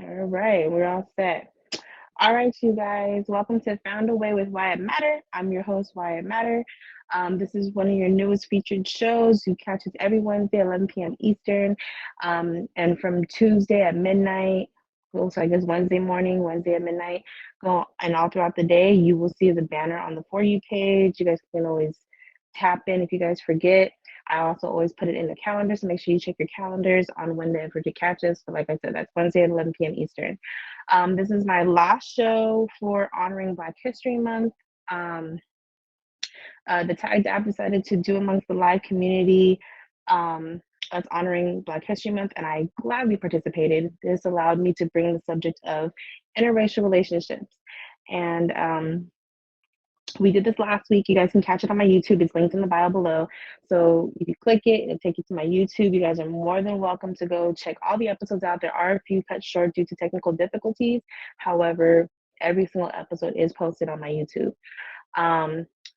All right, we're all set. All right, you guys, welcome to Found a Way with Why It Matter. I'm your host, Why It Matter. This is one of your newest featured shows. You catch us every Wednesday, 11 p.m. Eastern, and from Tuesday at midnight. Also, I guess Wednesday morning, Wednesday at midnight. Go and all throughout the day, you will see the banner on the For You page. You guys can always tap in if you guys forget. I also always put it in the calendar, so make sure you check your calendars on when to ever to catch us. But like I said, that's Wednesday at 11 p.m. Eastern. This is my last show for honoring Black History Month. Um, the tag that I've decided to do amongst the live community that's honoring Black History Month, and I gladly participated. This allowed me to bring the subject of interracial relationships. And we did this last week. You guys can catch it on my YouTube. It's linked in the bio below. So if you click it, it'll take you to my YouTube. You guys are more than welcome to go check all the episodes out. There are a few cut short due to technical difficulties. However, every single episode is posted on my YouTube.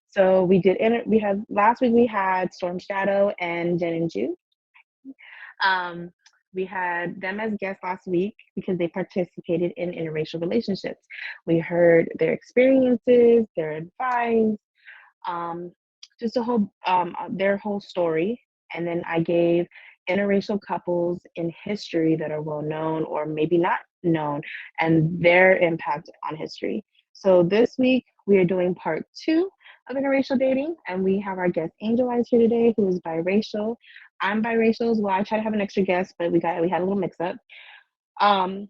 So we had last week we had Storm Shadow and Jen and Ju. Um, we had them as guests last week because they participated in interracial relationships. We heard their experiences, their advice, um, just a whole their whole story, and then I gave interracial couples in history that are well known or maybe not known and their impact on history. So this week we are doing part two of interracial dating, and we have our guest Angel Eyez here today, who is biracial. I'm biracial as well. I tried to have an extra guest, but we had a little mix up. Um,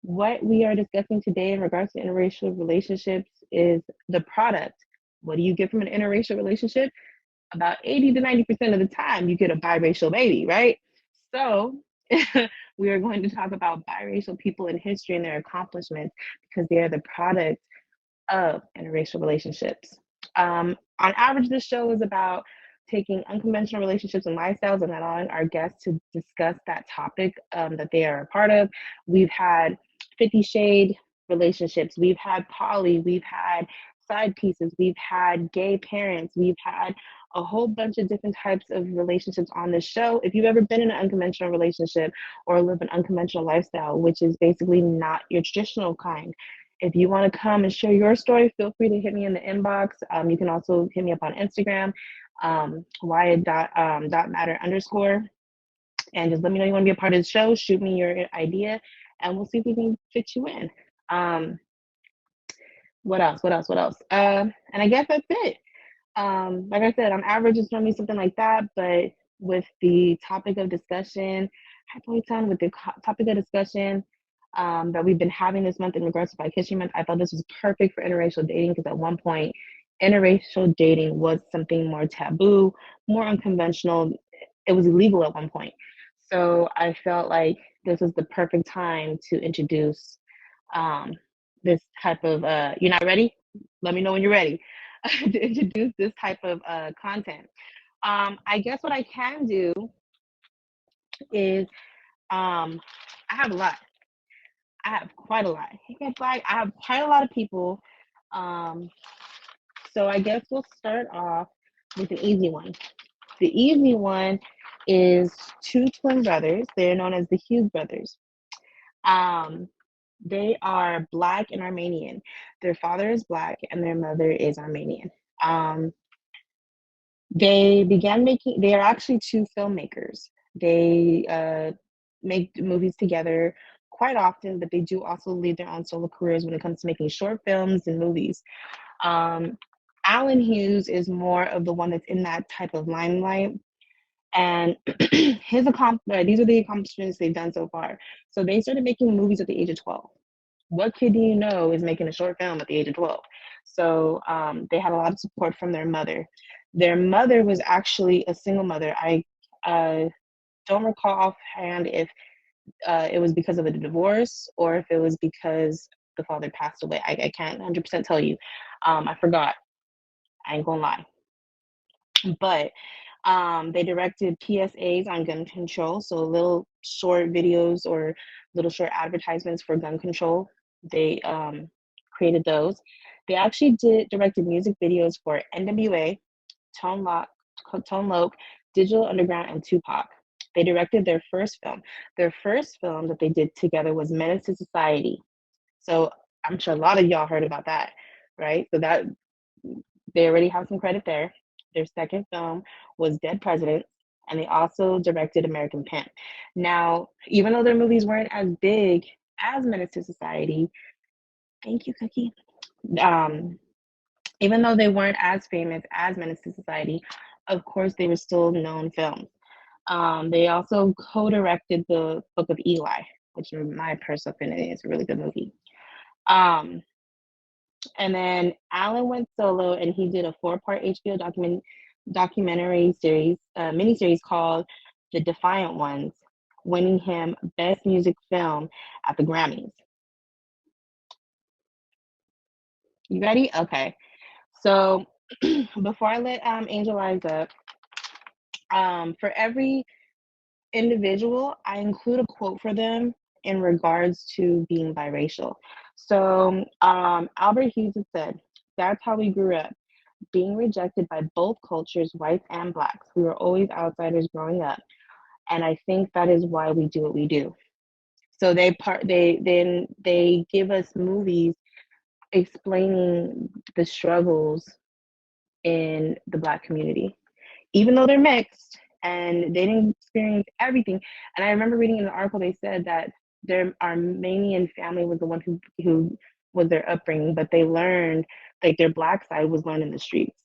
what we are discussing today in regards to interracial relationships is the product. What do you get from an interracial relationship? About 80 to 90% of the time, you get a biracial baby, right? So, we are going to talk about biracial people in history and their accomplishments because they are the product of interracial relationships. On average, this show is about taking unconventional relationships and lifestyles and allowing our guests to discuss that topic that they are a part of. We've had 50 Shade relationships, we've had poly, we've had side pieces, we've had gay parents, we've had a whole bunch of different types of relationships on this show. If you've ever been in an unconventional relationship or live an unconventional lifestyle, which is basically not your traditional kind, if you want to come and share your story, feel free to hit me in the inbox. You can also hit me up on Instagram, matter underscore, and just let me know you want to be a part of the show. Shoot me your idea, and we'll see if we can fit you in. Um, what else? What else? What else? And I guess that's it. Like I said, on average, it's normally something like that, but with the topic of discussion, with the topic of discussion that we've been having this month in regards to Black History Month, I thought this was perfect for interracial dating because at one point, interracial dating was something more taboo, more unconventional. It was illegal at one point. So I felt like this was the perfect time to introduce um, this type of, you're not ready? Let me know when you're ready to introduce this type of content. I guess what I can do is I have a lot. I have quite a lot. I have quite a lot of people. Um, so I guess we'll start off with an easy one. The easy one is two twin brothers. They're known as the Hughes brothers. Um, they are Black and Armenian. Their father is Black and their mother is Armenian. Um, they are actually two filmmakers. They make movies together quite often, but they do also lead their own solo careers when it comes to making short films and movies. Um, Alan Hughes is more of the one that's in that type of limelight. And these are the accomplishments they've done so far. So they started making movies at the age of 12. What kid do you know is making a short film at the age of 12? So they had a lot of support from their mother. Their mother was actually a single mother. I don't recall offhand if it was because of a divorce or if it was because the father passed away. I can't 100% tell you. I forgot. I ain't gonna lie. But they directed PSAs on gun control, so little short videos or little short advertisements for gun control. They created those. They actually directed music videos for NWA, Tone Loc, Digital Underground, and Tupac. They directed their first film. Their first film that they did together was Menace to Society. So I'm sure a lot of y'all heard about that, right? So that they already have some credit there. Their second film was Dead Presidents, and they also directed American Pimp. Now, even though their movies weren't as big as Menace to Society, thank you, Cookie. Um, Even though they weren't as famous as Menace to Society, of course they were still known films. They also co-directed the Book of Eli, which in my personal opinion is a really good movie. Um, and then Alan went solo and he did a four-part HBO documentary series, miniseries called The Defiant Ones, winning him Best Music Film at the Grammys. You ready? Okay. So before I let Angel Eyez up, for every individual, I include a quote for them in regards to being biracial. So Albert Hughes had said, "That's how we grew up, being rejected by both cultures, whites and blacks. We were always outsiders growing up, and I think that is why we do what we do." So they give us movies explaining the struggles in the black community, even though they're mixed and they didn't experience everything. And I remember reading in the article they said that their Armenian family was the one who was their upbringing, but they learned, like, their black side was learned in the streets.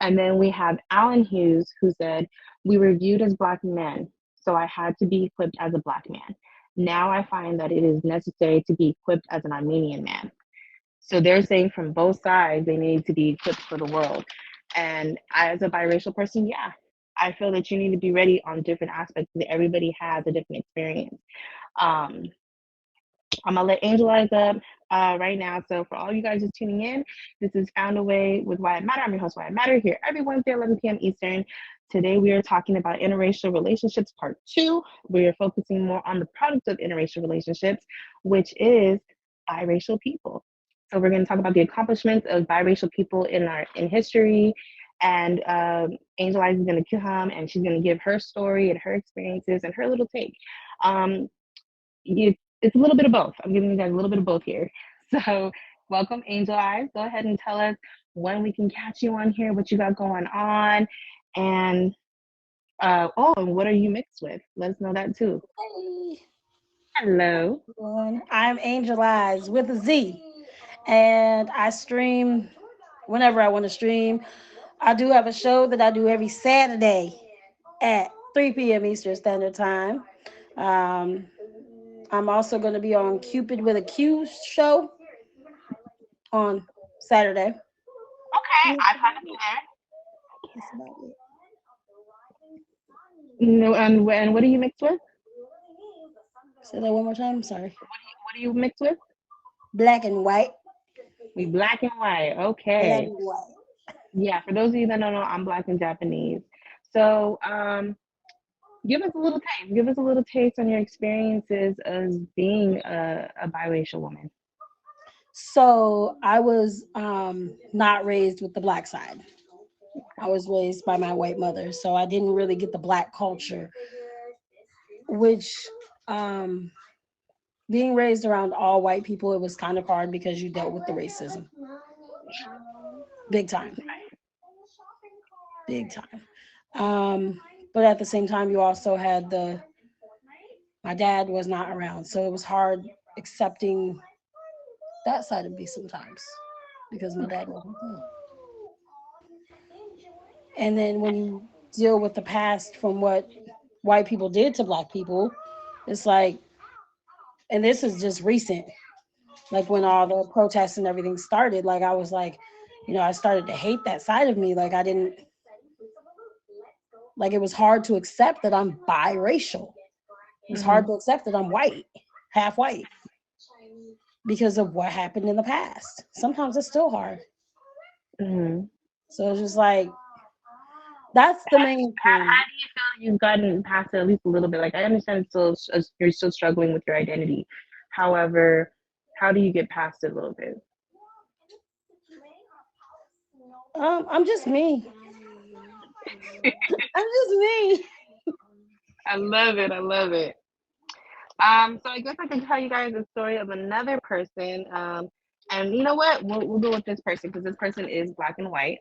And then we have Alan Hughes, who said, "We were viewed as black men, so I had to be equipped as a black man. Now I find that it is necessary to be equipped as an Armenian man." So they're saying from both sides they need to be equipped for the world. And I, as a biracial person, yeah, I feel that you need to be ready on different aspects because everybody has a different experience. Um, I'm gonna let Angel Eyez up right now. So for all you guys just tuning in, this is Found a Way with Why It Matter. I'm your host, Why It Matter, here every Wednesday, 11 p.m. Eastern. Today we are talking about interracial relationships, part 2. We are focusing more on the product of interracial relationships, which is biracial people. So we're going to talk about the accomplishments of biracial people in history. And Angel Eyez is going to come and she's going to give her story and her experiences and her little take. Um, it's a little bit of both. I'm giving you guys a little bit of both here. So, welcome, Angel Eyez. Go ahead and tell us when we can catch you on here, what you got going on, and and what are you mixed with? Let us know that too. Hey, Hello. everyone. I'm Angel Eyez with a Z, and I stream whenever I want to stream. I do have a show that I do every Saturday at 3 p.m. Eastern Standard Time. Um, I'm also going to be on Cupid with a Q show on Saturday. Okay, That's I plan about to be it. there. That's about it. No, and what are you mixed with? Say that one more time. Sorry. What are you mixed with? Black and white. We black and white. Black Okay. and white. Yeah, for those of you that don't know, I'm black and Japanese. So, give us a little taste. Give us a little taste on your experiences as being a biracial woman. So I was not raised with the black side. I was raised by my white mother, so I didn't really get the black culture, which um, being raised around all white people, it was kind of hard because you dealt with the racism, big time, big time. But at the same time, you also had my dad was not around, so it was hard accepting that side of me sometimes because my dad wasn't there. And then when you deal with the past from what white people did to black people, it's like, and this is just recent, like when all the protests and everything started, like I was like, I started to hate that side of me. Like I didn't, like it was hard to accept that I'm biracial. It was Hmm. hard to accept that I'm white, half white, because of what happened in the past. Sometimes it's still hard. Hmm. So it's just like, that's the main thing. How do you feel you've gotten past it at least a little bit? Like, I understand it's still you're still struggling with your identity. However, how do you get past it a little bit? I'm just me. I'm just me. I love it. I love it. So I guess I can tell you guys a story of another person. And you know what? We'll go with this person because this person is black and white.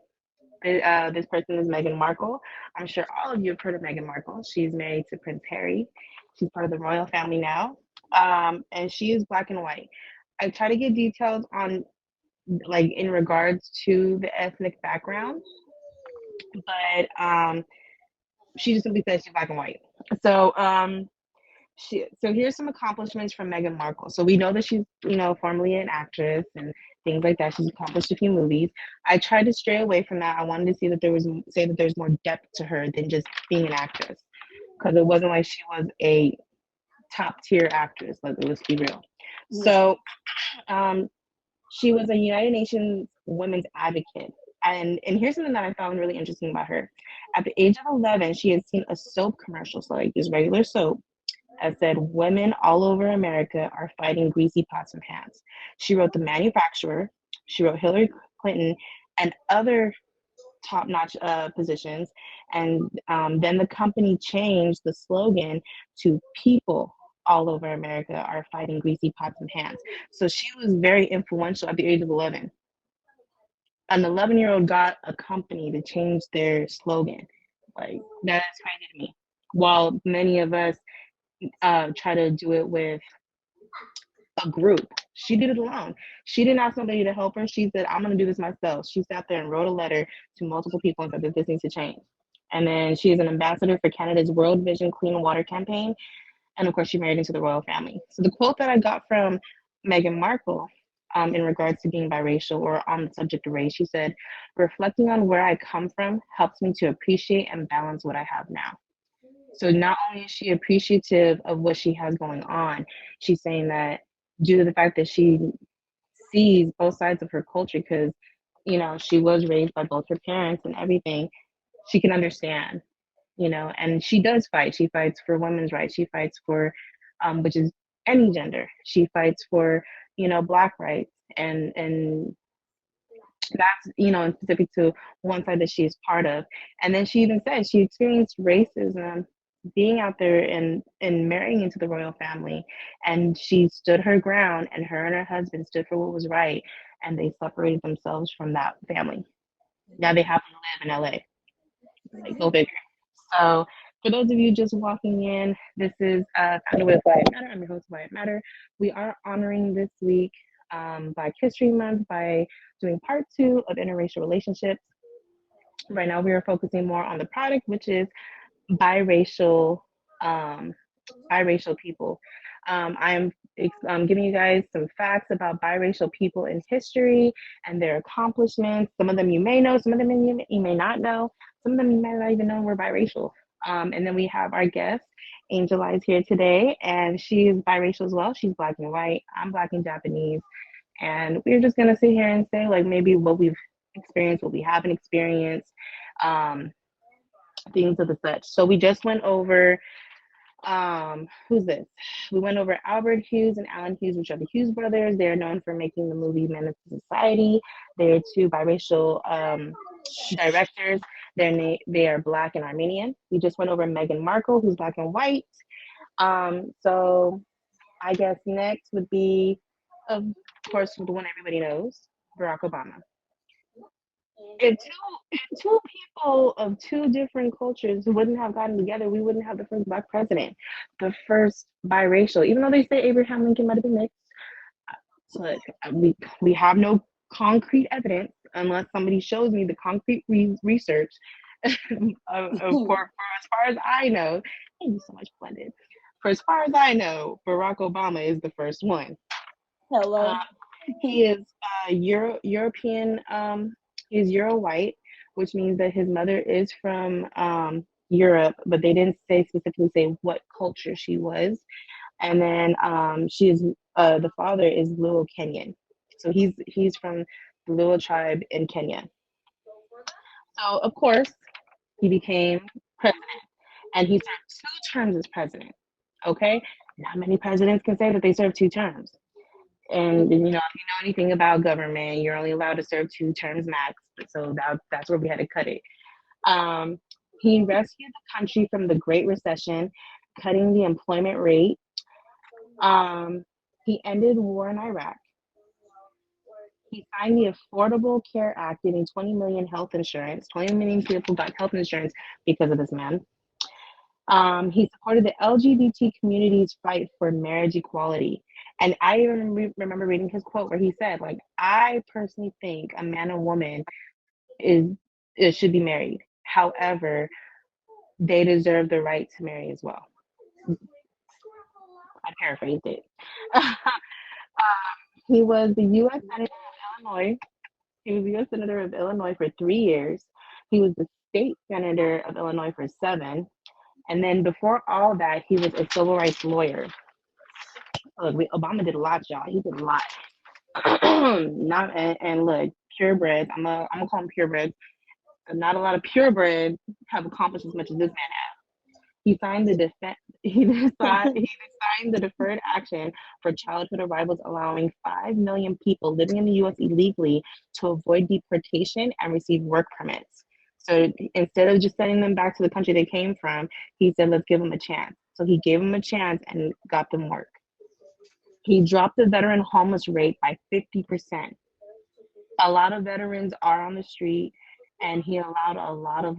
This person is Meghan Markle. I'm sure all of you have heard of Meghan Markle. She's married to Prince Harry. She's part of the royal family now. And she is black and white. I try to get details on like in regards to the ethnic background, but she just simply says she's black and white. So so here's some accomplishments from Meghan Markle. So we know that she's, formerly an actress and things like that. She's accomplished a few movies. I tried to stray away from that. I wanted to see that there's more depth to her than just being an actress, because it wasn't like she was a top tier actress. Let's be real. Yeah. So um, she was a United Nations women's advocate. And here's something that I found really interesting about her. At the age of 11, she had seen a soap commercial, so like this regular soap, that said women all over America are fighting greasy pots and pans. She wrote The Manufacturer, she wrote Hillary Clinton, and other top notch positions. And then the company changed the slogan to People all over America are fighting greasy pots and pans. So she was very influential at the age of 11. An 11-year-old got a company to change their slogan. Like, that is crazy to me. While many of us try to do it with a group. She did it alone. She didn't ask somebody to help her. She said, I'm going to do this myself. She sat there and wrote a letter to multiple people and said that this needs to change. And then she is an ambassador for Canada's World Vision Clean Water campaign. And of course, she married into the royal family. So the quote that I got from Meghan Markle in regards to being biracial or on the subject of race, she said, reflecting on where I come from helps me to appreciate and balance what I have now. So not only is she appreciative of what she has going on, she's saying that due to the fact that she sees both sides of her culture, because she was raised by both her parents and everything, she can understand. And she does fight. She fights for women's rights. She fights for, which is any gender. She fights for black rights, and that's specific to one side that she is part of. And then she even said she experienced racism being out there and marrying into the royal family, and she stood her ground, and her husband stood for what was right, and they separated themselves from that family. Now they happen to live in LA. Like, go bigger. So for those of you just walking in, this is Found with Wyatt Matter. I'm your host, Wyatt Matter. We are honoring this week Black History Month by doing part 2 of interracial relationships. Right now, we are focusing more on the product, which is biracial, um, biracial people. I'm giving you guys some facts about biracial people in history and their accomplishments. Some of them you may know, some of them you may not know, some of them you might not even know we're biracial. And then we have our guest, Angel Eyez, here today, and she is biracial as well. She's black and white. I'm black and Japanese. And we're just going to sit here and say, like, maybe what we've experienced, what we haven't experienced, um, things of the such. So we just went over who's this? We went over Albert Hughes and Alan Hughes, which are the Hughes brothers. They're known for making the movie Menace to Society. They're two biracial directors. They are black and Armenian. We just went over Meghan Markle, who's black and white. So I guess next would be, of course, the one everybody knows, Barack Obama. If two people of two different cultures wouldn't have gotten together, we wouldn't have the first black president, the first biracial. Even though they say Abraham Lincoln might have been mixed, look, we have no concrete evidence unless somebody shows me the concrete research. For as far as I know, thank you so much, Blended. For as far as I know, Barack Obama is the first one. Hello. He is European. He's Euro white, which means that his mother is from Europe, but they didn't specifically say what culture she was. And then she is the father is Luo Kenyan, so he's from the Luo tribe in Kenya. So of course he became president, and he served 2 terms as president. Okay, not many presidents can say that they served 2 terms. And if you know anything about government, you're only allowed to serve 2 terms max. So that's where we had to cut it. He rescued the country from the Great Recession, cutting the employment rate. Um, he ended war in Iraq. He signed the Affordable Care Act, giving 20 million health insurance. 20 million people got health insurance because of this man. He supported the LGBT community's fight for marriage equality. And I even remember reading his quote where he said, like, I personally think a man and woman is it should be married. However, they deserve the right to marry as well. I paraphrased it. He was the U.S. Senator of Illinois. He was the U.S. Senator of Illinois for 3 years. He was the state senator of Illinois for 7. And then before all that, he was a civil rights lawyer. Look, Obama did a lot, y'all. He did a lot. Not and look, purebreds. I'm gonna call them purebreds. Not a lot of purebreds have accomplished as much as this man has. He signed the defense. He signed the Deferred Action for Childhood Arrivals, allowing 5 million people living in the U.S. illegally to avoid deportation and receive work permits. So instead of just sending them back to the country they came from, he said, "Let's give them a chance." So he gave them a chance and got them work. He dropped the veteran homeless rate by 50%. A lot of veterans are on the street, and he allowed a lot of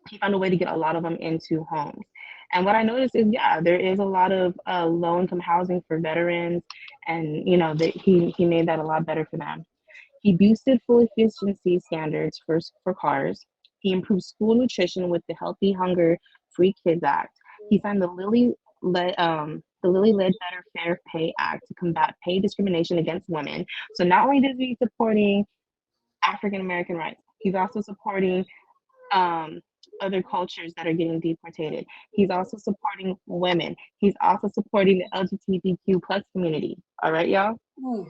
he found a way to get a lot of them into homes. And what I noticed is, yeah, there is a lot of low income housing for veterans, and that he made that a lot better for them. He boosted fuel efficiency standards for cars. He improved school nutrition with the Healthy Hunger Free Kids Act. He signed the Lilly Ledbetter Fair Pay Act to combat pay discrimination against women. So not only is he supporting African American rights, he's also supporting um, other cultures that are getting deported. He's also supporting women. He's also supporting the LGBTQ plus community. All right, y'all. Mm.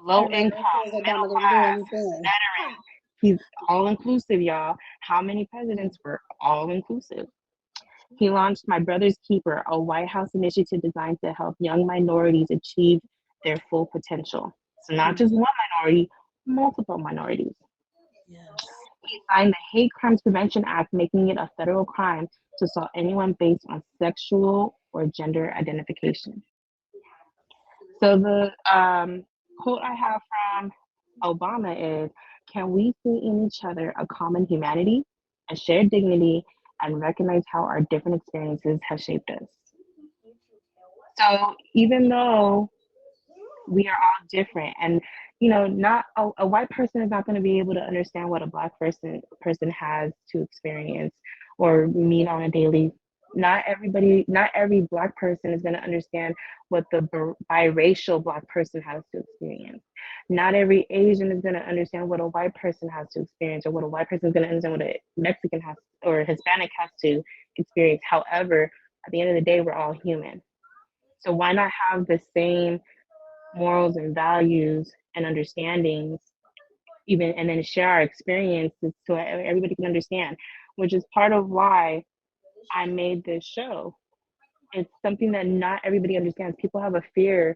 Low Everybody income, else says middle Obama didn't do class, anything. veteran. He's all inclusive, y'all. How many presidents were all inclusive? He launched My Brother's Keeper, a White House initiative designed to help young minorities achieve their full potential. So, not just one minority, multiple minorities. Yes. He signed the Hate Crimes Prevention Act, making it a federal crime to assault anyone based on sexual or gender identification. So, the quote I have from Obama is, "Can we see in each other a common humanity, a shared dignity, and recognize how our different experiences have shaped us?" So even though we are all different, and not a white person is not going to be able to understand what a black person has to experience or meet on a daily. Not every black person is going to understand what the biracial black person has to experience. Not every Asian is going to understand what a white person has to experience, or what a white person is going to understand what a Mexican has or Hispanic has to experience. However, at the end of the day, we're all human. So why not have the same morals and values and understandings, even, and then share our experiences so everybody can understand, which is part of why I made this show. It's something that not everybody understands. People have a fear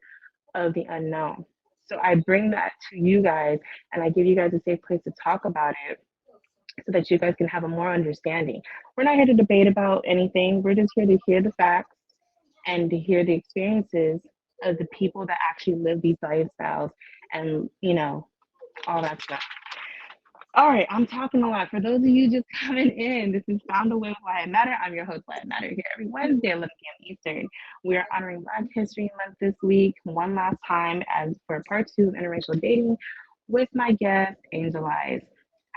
of the unknown. So I bring that to you guys, and I give you guys a safe place to talk about it so that you guys can have a more understanding. We're not here to debate about anything. We're just here to hear the facts and to hear the experiences of the people that actually live these lifestyles, and all that stuff. All right, I'm talking a lot. For those of you just coming in, this is Found a Way with Why It Matter. I'm your host, Why It Matter, here every Wednesday at 11 p.m. Eastern. We are honoring Black History Month this week, one last time, as for part 2 of interracial dating with my guest, Angel Eyez.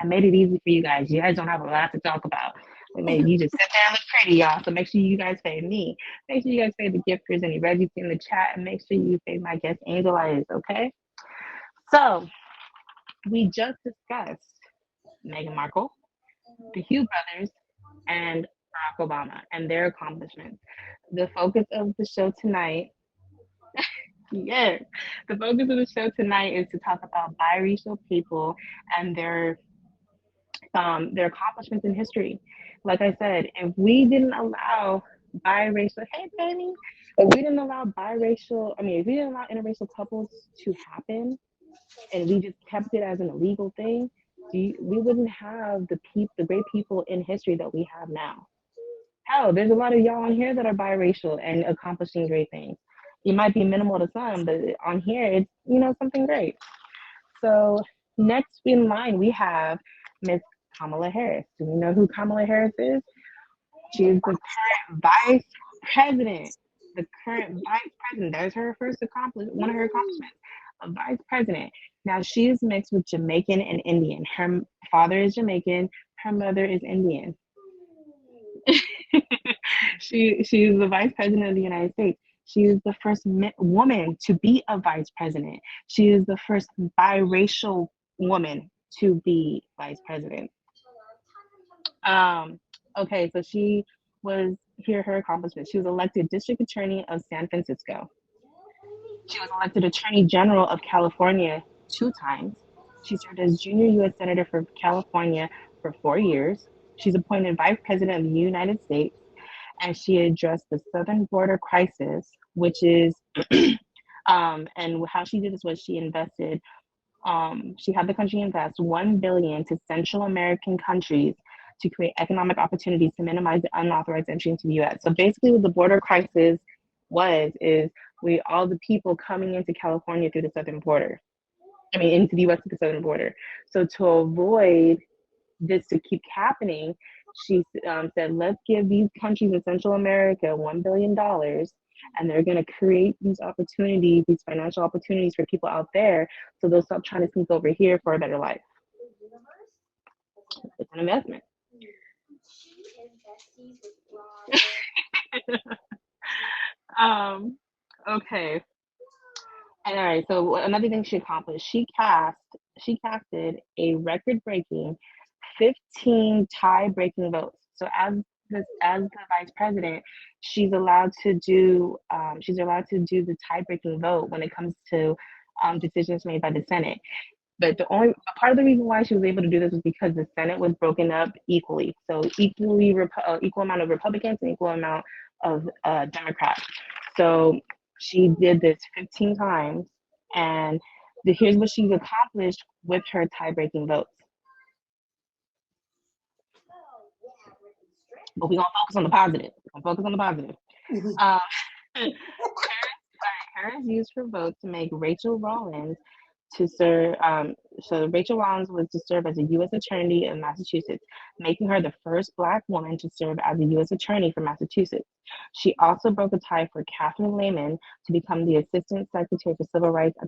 I made it easy for you guys. You guys don't have a lot to talk about. We made you just sit there and look pretty, y'all. So make sure you guys fave me. Make sure you guys fave the gifters and the Reggie in the chat, and make sure you fave my guest, Angel Eyez, okay? So we just discussed Meghan Markle, the Hugh brothers, and Barack Obama and their accomplishments. The focus of the show tonight, yes, the focus of the show tonight is to talk about biracial people and their accomplishments in history. Like I said, if we didn't allow biracial, hey baby, if we didn't allow biracial, I mean, if we didn't allow interracial couples to happen, and we just kept it as an illegal thing, we wouldn't have the great people in history that we have now. Hell, there's a lot of y'all on here that are biracial and accomplishing great things. It might be minimal to some, but on here it's something great. So next in line we have Miss Kamala Harris. Do we know who Kamala Harris is? She is the current vice president. The current vice president. That is her first one of her accomplishments. A vice president. Now she is mixed with Jamaican and Indian. Her father is Jamaican. Her mother is Indian. She is the vice president of the United States. She is the first woman to be a vice president. She is the first biracial woman to be vice president. Um, okay, so she was here her accomplishments. She was elected district attorney of San Francisco. She was elected attorney general of California 2 times. She served as junior U.S. senator for California for 4 years. She's appointed vice president of the United States, and she addressed the southern border crisis, which is, and how she did this was she had the country invest 1 billion to Central American countries to create economic opportunities to minimize the unauthorized entry into the U.S. So basically, what the border crisis is we all the people coming into California through the southern border. I mean, into the U.S. through the southern border. So to avoid this to keep happening, she said, let's give these countries in Central America $1 billion, and they're going to create these opportunities, these financial opportunities for people out there, so they'll stop trying to sneak over here for a better life. It's an investment. um, okay. And all right, so another thing she accomplished, she casted a record-breaking 15 tie-breaking votes. So as the vice president, she's allowed to do the tie-breaking vote when it comes to decisions made by the Senate. But the only part of the reason why she was able to do this was because the Senate was broken up equally, so equal amount of Republicans and equal amount of Democrats. So she did this 15 times, and here's what she's accomplished with her tie-breaking votes. But we're gonna focus on the positive. We're gonna focus on the positive. Um, Harris used her vote to make Rachel Rollins to serve. So Rachel Rollins was to serve as a U.S. Attorney in Massachusetts, making her the first Black woman to serve as a U.S. Attorney for Massachusetts. She also broke a tie for Catherine Lehman to become the Assistant Secretary for Civil Rights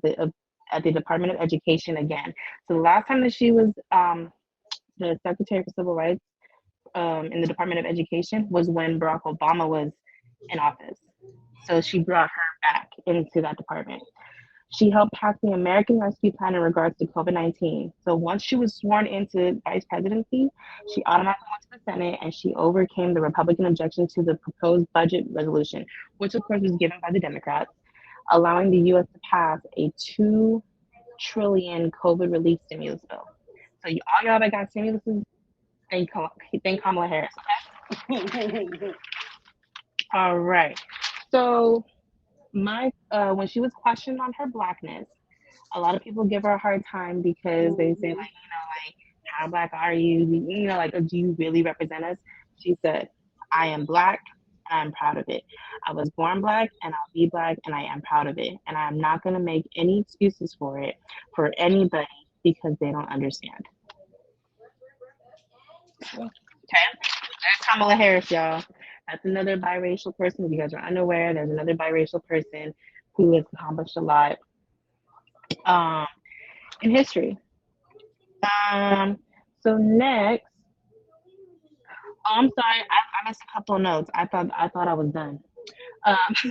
at the Department of Education again. So the last time that she was the Secretary for Civil Rights in the Department of Education was when Barack Obama was in office. So she brought her back into that department. She helped pass the American Rescue Plan in regards to COVID-19. So once she was sworn into vice presidency, she automatically went to the Senate and she overcame the Republican objection to the proposed budget resolution, which of course was given by the Democrats, allowing the U.S. to pass a $2 trillion COVID relief stimulus bill. So all y'all that got stimuluses, thank Kamala Harris. All right. So when she was questioned on her blackness, a lot of people give her a hard time because they say like how black are you? Like do you really represent us? She said, I am black and I'm proud of it. I was born black and I'll be black and I am proud of it. And I'm not gonna make any excuses for it for anybody because they don't understand. Okay. There's Kamala Harris, y'all. That's another biracial person. If you guys are unaware, there's another biracial person who has accomplished a lot um, in history. Um, so next, oh, I'm sorry, I missed a couple of notes. I thought I was done. She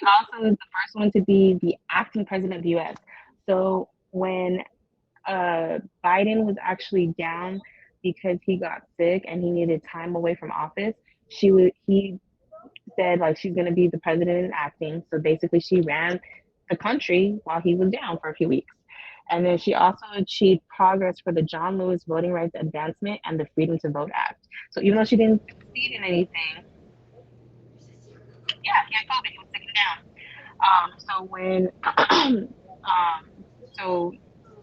also is the first one to be the acting president of the U.S. So when Biden was actually down because he got sick and he needed time away from office, he said like she's going to be the president in acting. So basically, she ran the country while he was down for a few weeks. And then she also achieved progress for the John Lewis Voting Rights Advancement and the Freedom to Vote Act. So even though she didn't succeed in anything, yeah, he had COVID. He was sitting down. So when so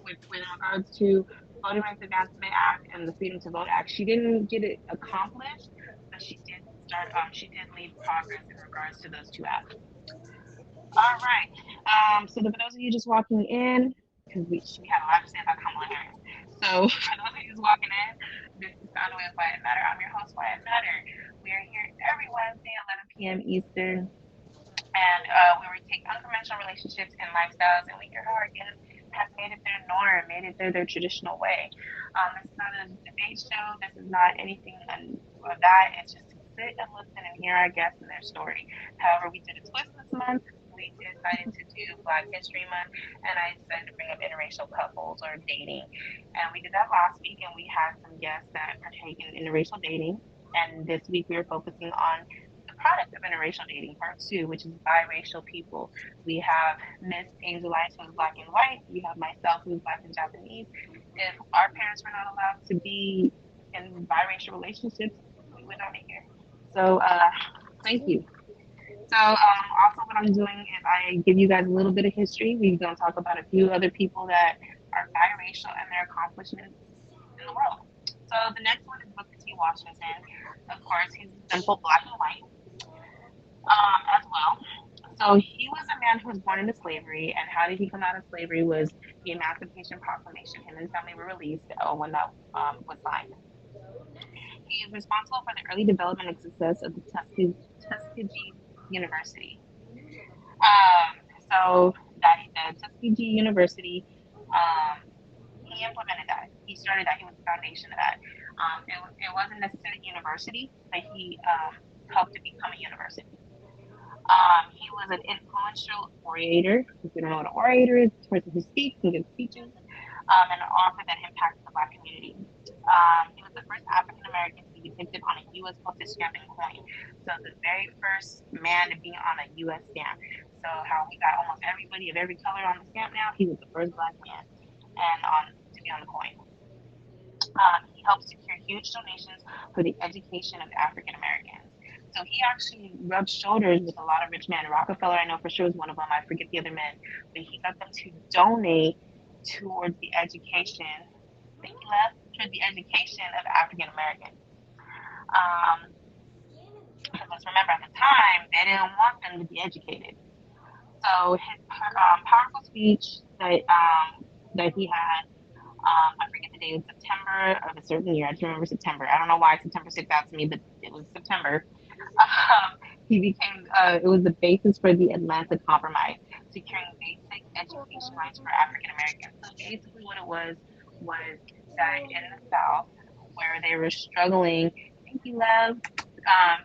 with regards to Voting Rights Advancement Act and the Freedom to Vote Act, she didn't get it accomplished, but she did She did leave progress in regards to those two acts. All right. So for those of you just walking in, because we have a lot to say about Kamala Harris. So for those of you just walking in, this is Found a Way with Wyatt Matter. I'm your host, Wyatt Matter. We are here every Wednesday, 11 p.m. Eastern, and where we take unconventional relationships and lifestyles, and we hear how our guests have made it their norm, made it their traditional way. This is not a debate show. This is not anything of that. It's just to sit and listen and hear our guests and their story. However, we did a twist this month. We decided to do Black History Month, and I decided to bring up interracial couples or dating. And we did that last week, and we had some guests that partake in interracial dating. And this week, we are focusing on the product of interracial dating, part two, which is biracial people. We have Miss Angel Eyez, who's black and white. You have myself, who's black and Japanese. If our parents were not allowed to be in biracial relationships, we would not be here. So, thank you. So, also, what I'm doing is I give you guys a little bit of history. We're going to talk about a few other people that are biracial and their accomplishments in the world. So, the next one is Booker T. Washington. Of course, he's simple black and white as well. So he was a man who was born into slavery, and how did he come out of slavery was the Emancipation Proclamation. Him and his family were released when that was signed. He is responsible for the early development and success of the Tuskegee University. Um, so that the Tuskegee University, um, he implemented that. He started that. He was the foundation of that. It wasn't necessarily a university, but he helped it become a university. He was an influential orator. If you don't know what an orator is, it's a person who speaks and gives speeches, and an author that impacted the Black community. He was the first African American to be depicted on a U.S. postage stamp and coin. So the very first man to be on a U.S. stamp. So how we got almost everybody of every color on the stamp now, he was the first black man and on to be on the coin. He helped secure huge donations for the education of African Americans. So he actually rubbed shoulders with a lot of rich men. Rockefeller, I know for sure, was one of them. I forget the other men, but he got them to donate towards the education. Thank you, love. Towards the education of African Americans. Um, because let's remember, at the time, they didn't want them to be educated. So his powerful speech that he had, I forget the date, it was September of a certain year. I just remember September. I don't know why September sticks out to me, but it was September. He became, it was the basis for the Atlanta Compromise, securing basic education rights for African Americans. So basically, what it was that in the South, where they were struggling, thank you, love.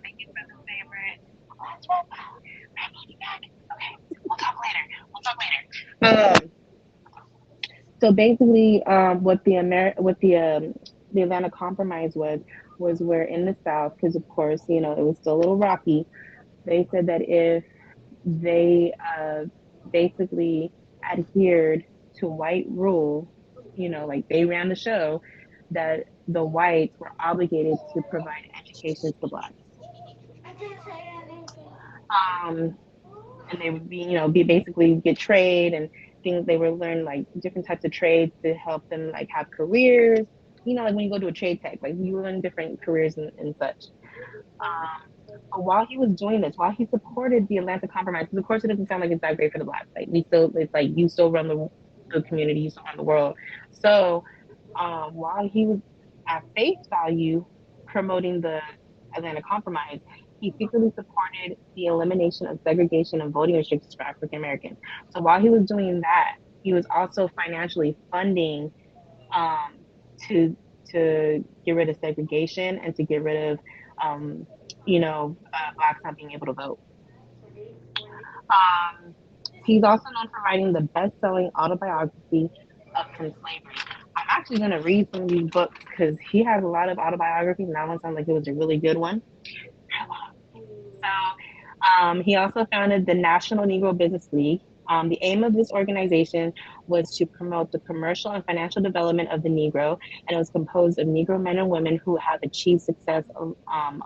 Thank you for the favorite. Let's wrap. I'll be back. Okay, we'll talk later. We'll talk later. So basically, what the Atlanta Compromise was where in the South, because of course it was still a little rocky. They said that if they basically adhered to white rule, like they ran the show, that the whites were obligated to provide education to blacks. Um, and they would be basically get trade and things. They would learn like different types of trades to help them like have careers. Like when you go to a trade tech, like you learn different careers and such. But while he was doing this, while he supported the Atlanta Compromise, because of course it doesn't sound like it's that great for the blacks. Like it's like you still run the community, you still run the world. So while he was at face value promoting the Atlanta Compromise, he secretly supported the elimination of segregation and voting restrictions for African Americans. So while he was doing that, he was also financially funding um, to get rid of segregation and to get rid of blacks not being able to vote. Um, he's also known for writing the best-selling autobiography of From Slavery. I'm actually going to read some of these books because he has a lot of autobiographies, and that one sounds like it was a really good one. So he also founded the National Negro Business League. The aim of this organization was to promote the commercial and financial development of the Negro, and it was composed of Negro men and women who have achieved success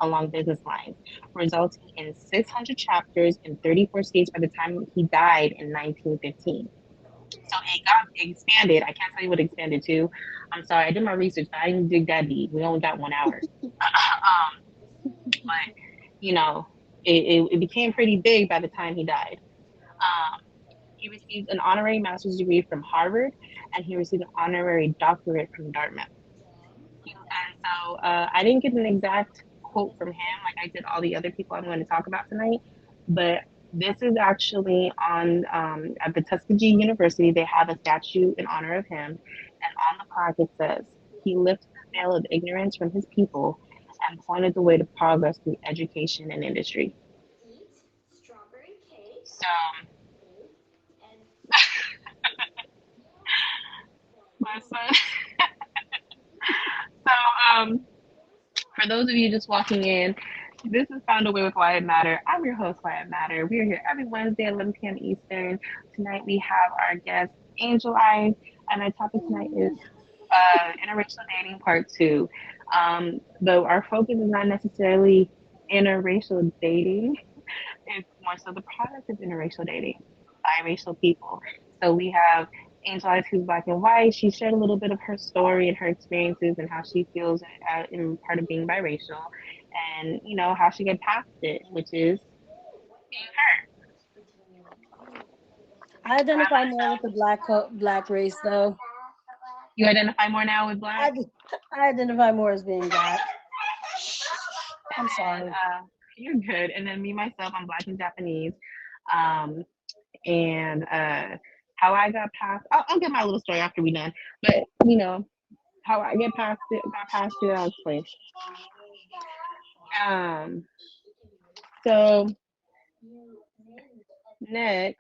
along business lines, resulting in 600 chapters in 34 states by the time he died in 1915. So it got expanded. I can't tell you what it expanded to. I'm sorry, I did my research, but I didn't dig that deep. We only got 1 hour. But you know, it became pretty big by the time he died. Um, he received an honorary master's degree from Harvard, and he received an honorary doctorate from Dartmouth. And so I didn't get an exact quote from him like I did all the other people I'm going to talk about tonight, but this is actually on at the Tuskegee University. They have a statue in honor of him, and on the plaque it says, "He lifted the veil of ignorance from his people and pointed the way to progress through education and industry." So, my son. So, for those of you just walking in, this is Found a Way with Wyatt Matter. I'm your host, Wyatt Matter. We are here every Wednesday at 11 p.m. Eastern. Tonight we have our guest, Angel Eyez, and our topic tonight is interracial dating part two. Though our focus is not necessarily interracial dating, it's more so the product of interracial dating, biracial people. So we have Angel Eyez, who's black and white. She shared a little bit of her story and her experiences and how she feels in part of being biracial, and how she get past it, which is being her. I I identify more with myself, the black race, though. you identify more now with I, black, I identify more as being black. I'm and sorry. you're good. And then me myself, I'm black and Japanese. Um, and how I got past, I'll get my little story after we done, but how I got past it, I'll explain. Um, so next,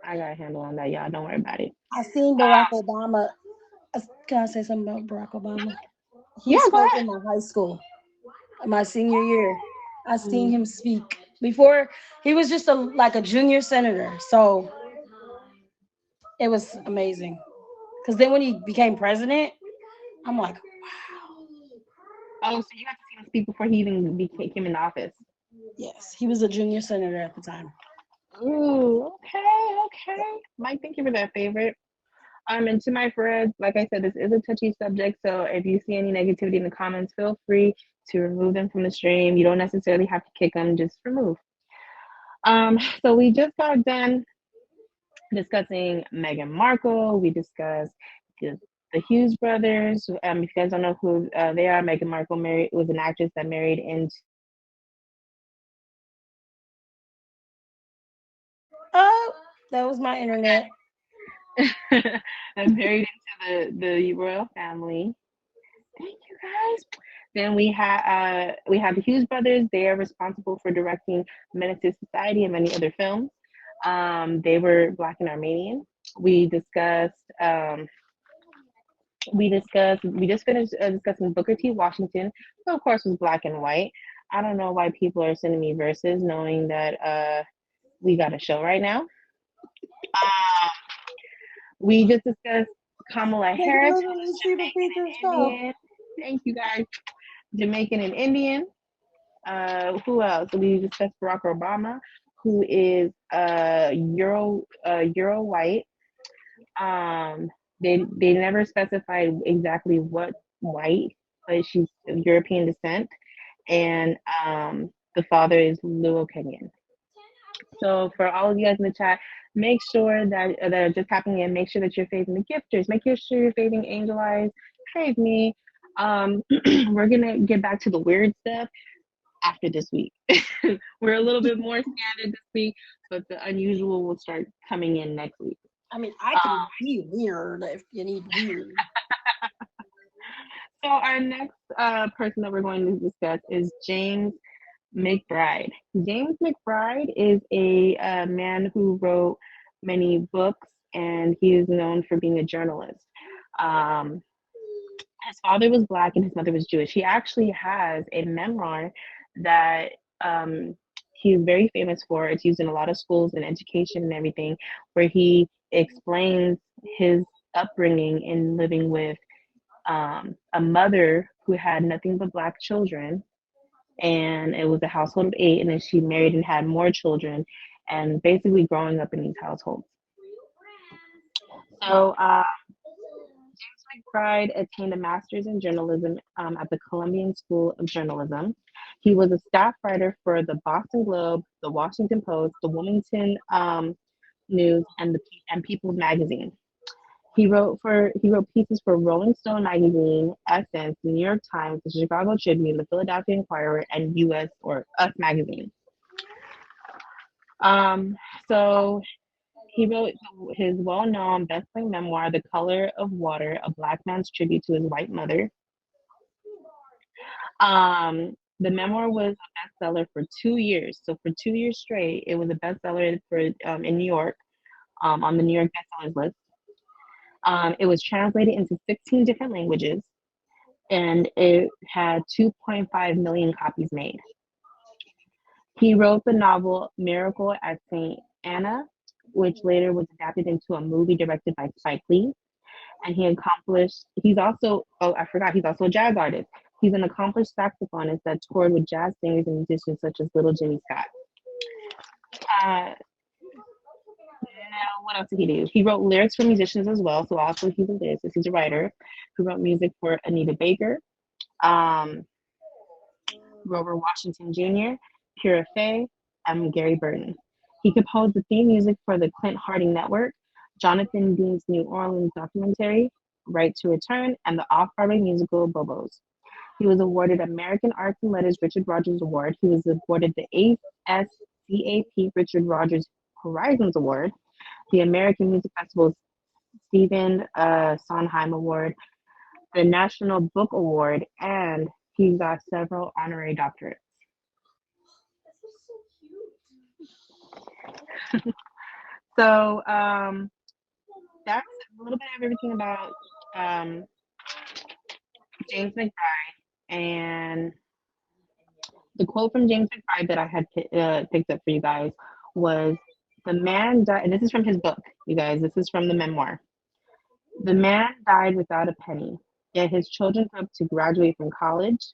I got a handle on that, y'all. Don't worry about it. I seen Barack Obama. Can I say something about Barack Obama? He Yeah, go spoke ahead. in my high school, my senior year. I seen Mm. him speak before. He was just like a junior senator, so it was amazing. Because then when he became president, I'm like, Oh, so you got to see him speak before he even came in office. yes, he was a junior senator at the time. Ooh, okay, okay. Mike, thank you for that favorite. And to my friends, like I said, this is a touchy subject, so if you see any negativity in the comments, feel free to remove them from the stream. You don't necessarily have to kick them, just remove. So we just got done discussing Meghan Markle. We discussed the, the Hughes brothers. If you guys don't know who they are, Meghan Markle married was an actress that married into Oh, that was my internet. that married into the royal family. Thank you guys. Then we have the Hughes brothers. They are responsible for directing Menace to Society and many other films. They were Black and Armenian. We discussed we just finished discussing Booker T. Washington, who of course was black and white. I don't know why people are sending me verses knowing that we got a show right now. We just discussed Kamala They Harris, literally who's see the Jamaican feature and stuff. Indian. Thank you guys. Jamaican and Indian. Who else? We discussed Barack Obama, who is Euro white. Um, they never specified exactly what white, but she's of European descent, and the father is Luo Kenyan. So for all of you guys in the chat, make sure that are just tapping in. Make sure that you're faving the gifters. Make sure you're faving Angel Eyes. Fave me. We're gonna get back to the weird stuff after this week. We're a little bit more standard this week, but the unusual will start coming in next week. I mean, I Um, can be weird if you need weird. so our next person that we're going to discuss is James McBride. James McBride is a man who wrote many books, and he is known for being a journalist. Um, his father was black and his mother was Jewish. He actually has a memoir that um, he's very famous for. It's used in a lot of schools and education and everything, where he explains his upbringing in living with a mother who had nothing but black children, and it was a household of eight, and then she married and had more children, and basically growing up in these households. So James McBride attained a master's in journalism at the Columbian School of Journalism. He was a staff writer for the Boston Globe, the Washington Post, the Wilmington News, and People's Magazine. He wrote pieces for Rolling Stone magazine, Essence, the New York Times, the Chicago Tribune, the Philadelphia Inquirer, and U.S. or Us magazine. Um, so he wrote his well-known best-selling memoir, The Color of Water: A Black Man's Tribute to His White Mother. The memoir was a bestseller for 2 years. So for 2 years straight, it was a bestseller for in New York, on the New York bestsellers list. It was translated into 16 different languages, and it had 2.5 million copies made. He wrote the novel Miracle at St. Anna, which later was adapted into a movie directed by Spike Lee. And he's also, oh, I forgot, he's also a jazz artist. He's an accomplished saxophonist that toured with jazz singers and musicians such as Little Jimmy Scott. Uh, Now, what else did he do? He wrote lyrics for musicians as well. So also he's a lyricist. He's a writer who wrote music for Anita Baker, um, Grover Washington Jr., Pura Fay, and Gary Burton. He composed the theme music for the Clint Harding Network, Jonathan Dean's New Orleans documentary, Right to Return, and the off-Broadway musical Bobos. He was awarded American Arts and Letters Richard Rogers Award. He was awarded the ASCAP Richard Rogers Horizons Award, the American Music Festival's Stephen Sondheim Award, the National Book Award, and he got several honorary doctorates. So that's a little bit of everything about um, James McBride. And the quote from James McBride that I had picked up for you guys was, "The man died," and this is from his book, you guys. This is from the memoir. "The man died without a penny, yet his children grew up to graduate from college,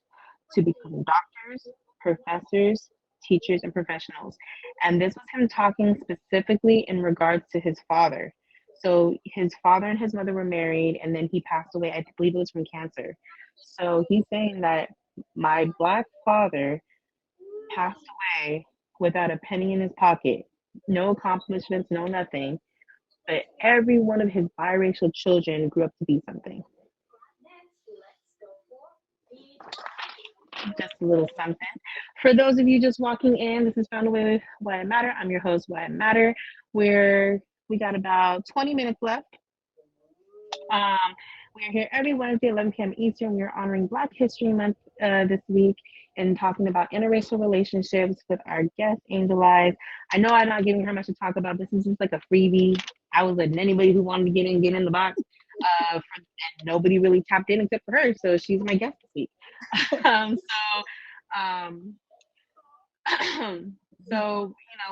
to become doctors, professors, teachers, and professionals." And this was him talking specifically in regards to his father. So his father and his mother were married, and then he passed away. I believe it was from cancer. So he's saying that my black father passed away without a penny in his pocket, no accomplishments, no nothing. But every one of his biracial children grew up to be something. Just a little something. For those of you just walking in, this is Found a Way with Why It Matter. I'm your host, Why It Matter. We got about 20 minutes left. Um, we are here every Wednesday, 11 p.m. Eastern. We are honoring Black History Month this week and talking about interracial relationships with our guest, Angel Eyez. I know I'm not giving her much to talk about. This is just like a freebie. I was letting anybody who wanted to get in the box. And nobody really tapped in except for her. So she's my guest this week. um, so, um,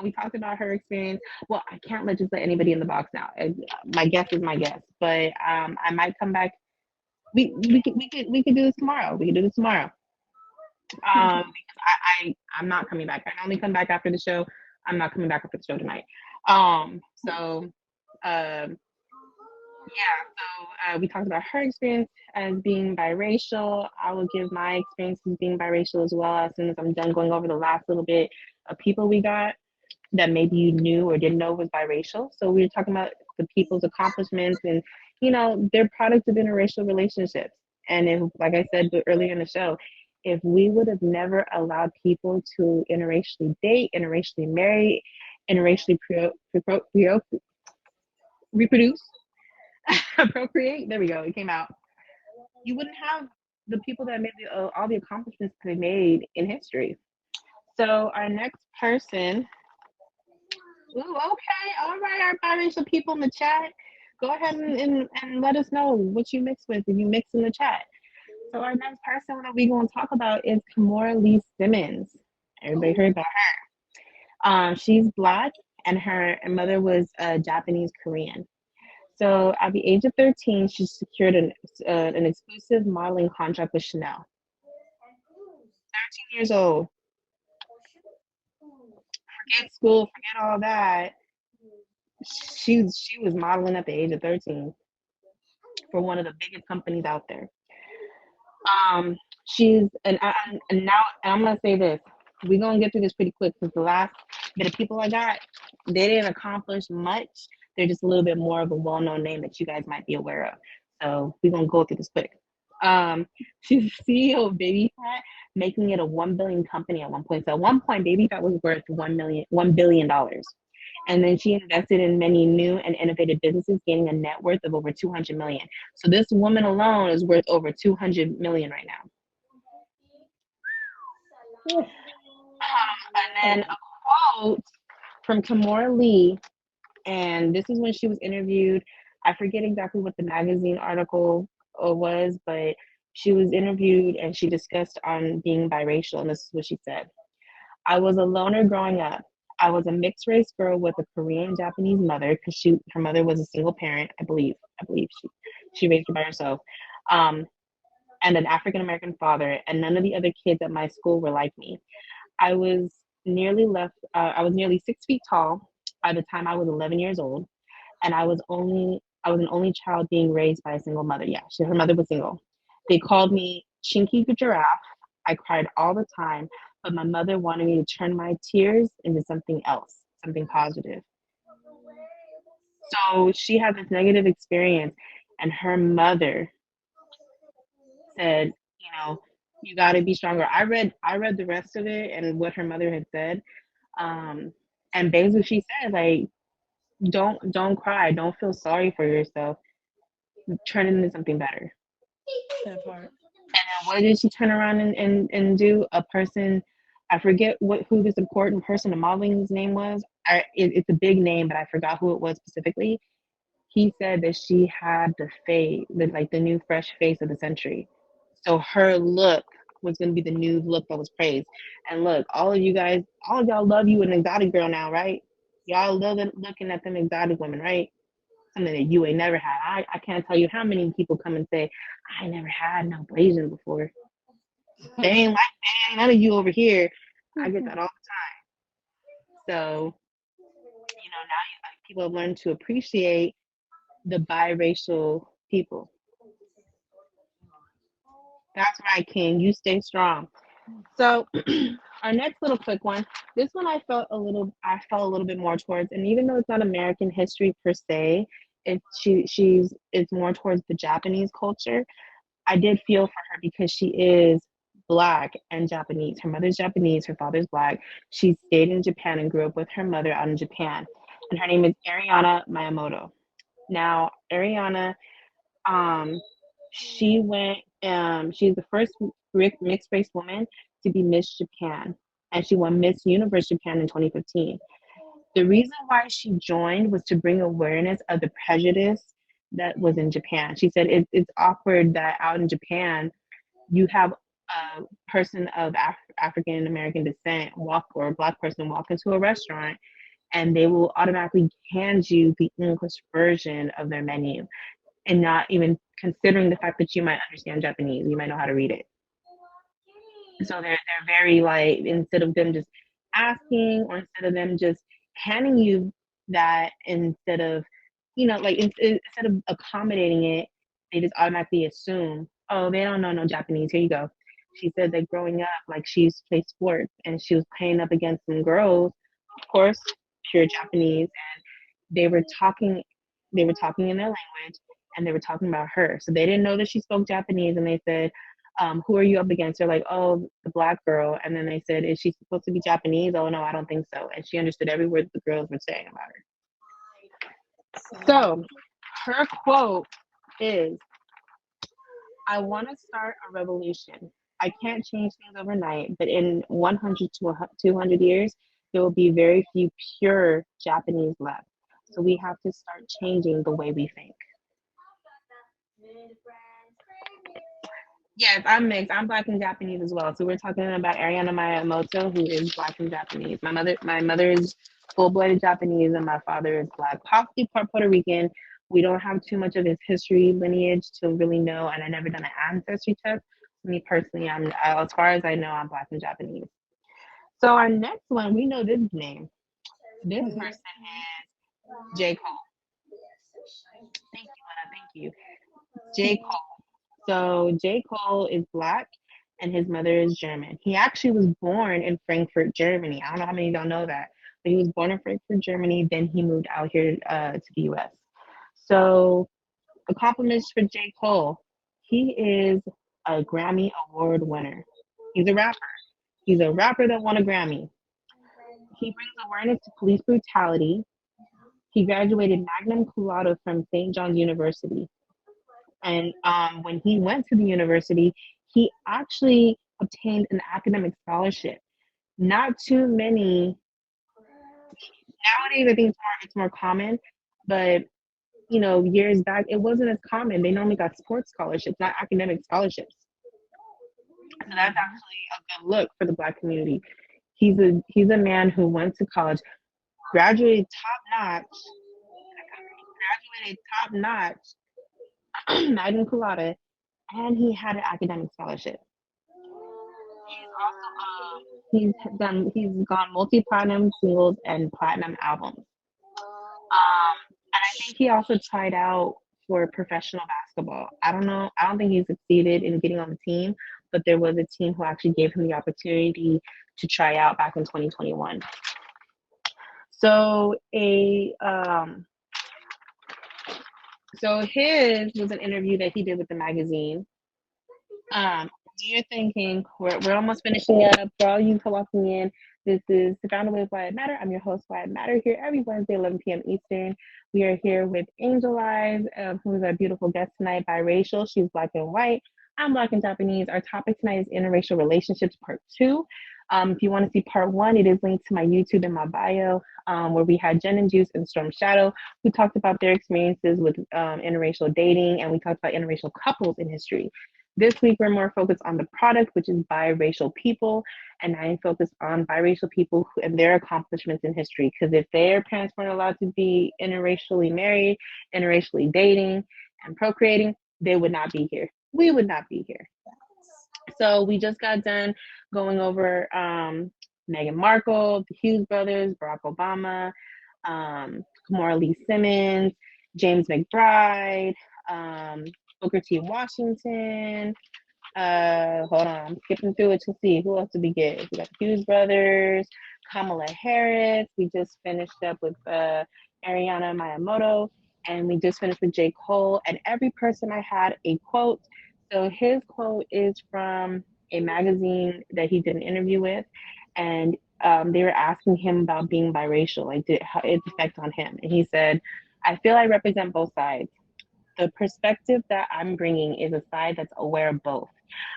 we talked about her experience. Well, I can't just let anybody in the box now. My guest is my guest, but I might come back. We could do this tomorrow. We could do this tomorrow. Because I'm not coming back. I can only come back after the show. I'm not coming back after the show tonight. So yeah, so we talked about her experience as being biracial. I will give my experience as being biracial as well as soon as I'm done going over the last little bit of people we got that maybe you knew or didn't know was biracial. So we were talking about the people's accomplishments and, their products of interracial relationships. And if, like I said earlier in the show, if we would have never allowed people to interracially date, interracially marry, interracially reproduce, procreate, there we go, it came out, you wouldn't have the people that made all the accomplishments they made in history. So our next person, ooh, okay, all right, our biracial people in the chat, go ahead and let us know what you mix with if you mix in the chat. So our next person that we're going to talk about is Kimora Lee Simmons. Everybody heard about her. She's Black, and her mother was Japanese Korean. So at the age of 13, she secured an exclusive modeling contract with Chanel. 13 years old. Forget school, forget all that. She was modeling at the age of 13 for one of the biggest companies out there. She's and now and I'm gonna say this. We're gonna get through this pretty quick because the last bit of people I got, they didn't accomplish much. They're just a little bit more of a well-known name that you guys might be aware of. So we're gonna go through this quick. Um, she's the CEO of Baby Fat, making it a 1 billion company at one point. So at one point, Baby Fat was worth $1 billion. And then she invested in many new and innovative businesses, gaining a net worth of over 200 million. So this woman alone is worth over 200 million right now. And then a quote from Kimora Lee, and this is when she was interviewed. I forget exactly what the magazine article was, but she was interviewed and she discussed on being biracial, and this is what she said. I was a loner growing up. I was a mixed race girl with a Korean Japanese mother because her mother was a single parent, I believe. I believe she raised her by herself. Um, and an African American father, and none of the other kids at my school were like me. I was I was nearly 6 feet tall by the time I was 11 years old, and I was an only child being raised by a single mother. Yeah, her mother was single. They called me Chinky Giraffe. I cried all the time, but my mother wanted me to turn my tears into something else, something positive. So she had this negative experience, and her mother said, you know, you got to be stronger. I read the rest of it and what her mother had said. Um, and basically she said like, don't cry, don't feel sorry for yourself, turn it into something better. That part. And what did she turn around and do? A person, I forget who this important person in modeling's name was. It's a big name, but I forgot who it was specifically. He said that she had like the new fresh face of the century. So her look was going to be the new look that was praised. And look, all of y'all love you an exotic girl now, right? Y'all love looking at them exotic women, right? Something that you ain't never had. I can't tell you how many people come and say, I never had no Blasian before. They ain't like that. Ain't none of you over here. I get that all the time. So, now people have learned to appreciate the biracial people. That's right, King. You stay strong. So our next little quick one. This one I felt a little bit more towards, and even though it's not American history per se, it's more towards the Japanese culture. I did feel for her because she is black and Japanese. Her mother's Japanese, her father's black. She stayed in Japan and grew up with her mother out in Japan. And her name is Ariana Miyamoto. Now, Ariana, um, she's the first mixed race woman to be Miss Japan, and she won Miss Universe Japan in 2015. The reason why she joined was to bring awareness of the prejudice that was in Japan. She said it's awkward that out in Japan you have a person of African American descent or a black person walk into a restaurant and they will automatically hand you the English version of their menu and not even considering the fact that you might understand Japanese, you might know how to read it. So they're very like, instead of them just asking or instead of them just handing you that, instead of like instead of accommodating it, they just automatically assume, oh, they don't know no Japanese, here you go. She said that growing up, like, she used to play sports and she was playing up against some girls, of course pure Japanese, they were talking in their language and they were talking about her. So they didn't know that she spoke Japanese, and they said, who are you up against? They're like, oh, the black girl. And then they said, is she supposed to be Japanese? Oh no, I don't think so. And she understood every word the girls were saying about her. So her quote is, I want to start a revolution. I can't change things overnight, but in 100 to 200 years, there will be very few pure Japanese left. So we have to start changing the way we think. Yes, I'm mixed. I'm black and Japanese as well. So we're talking about Ariana Miyamoto, who is black and Japanese. My mother is full-blooded Japanese, and my father is black, possibly part Puerto Rican. We don't have too much of his history lineage to really know, and I never done an ancestry test. Me personally, as far as I know, I'm black and Japanese. So our next one, we know this name. This person is J. Cole. Thank you, Lena. Thank you. J. Cole. So J. Cole is black and his mother is German. He actually was born in Frankfurt, Germany. I don't know how many of y'all know that, but he was born in Frankfurt, Germany. Then he moved out here to the U.S. So, accomplishments for J. Cole. He is a Grammy Award winner. He's a rapper. He's a rapper that won a Grammy. He brings awareness to police brutality. He graduated magna cum laude from St. John's University. And when he went to the university, he actually obtained an academic scholarship. Not too many nowadays. I think it's more common, but years back it wasn't as common. They normally got sports scholarships, not academic scholarships. So that's actually a good look for the Black community. He's a man who went to college, graduated top notch, magna cum laude, and he had an academic scholarship. He's gone multi-platinum singles and platinum albums. And I think he also tried out for professional basketball. I don't know. I don't think he succeeded in getting on the team, but there was a team who actually gave him the opportunity to try out back in 2021. So his was an interview that he did with the magazine. You're thinking we're almost finishing up. For all you walking in, this is the Founder with Why It Matter. I'm your host, Why It Matter, here every Wednesday, 11 p.m. Eastern. We are here with Angel Eyez, who is our beautiful guest tonight, biracial. She's Black and white. I'm Black and Japanese. Our topic tonight is interracial relationships, part 2. If you want to see part 1, it is linked to my YouTube in my bio, where we had Jen and Juice and Storm Shadow, who talked about their experiences with interracial dating, and we talked about interracial couples in history. This week, we're more focused on the product, which is biracial people, and I'm focused on biracial people and their accomplishments in history. Because if their parents weren't allowed to be interracially married, interracially dating, and procreating, they would not be here. We would not be here. So we just got done going over Meghan Markle, the Hughes brothers, Barack Obama, Kamora Lee Simmons, James McBride, Booker T. Washington. Hold on, I'm skipping through it to see who else did we get. We got the Hughes brothers, Kamala Harris. We just finished up with Ariana Miyamoto, and we just finished with J. Cole. And every person I had a quote. So his quote is from a magazine that he did an interview with, and they were asking him about being biracial, like how its effect on him, and he said, "I feel I represent both sides. The perspective that I'm bringing is a side that's aware of both.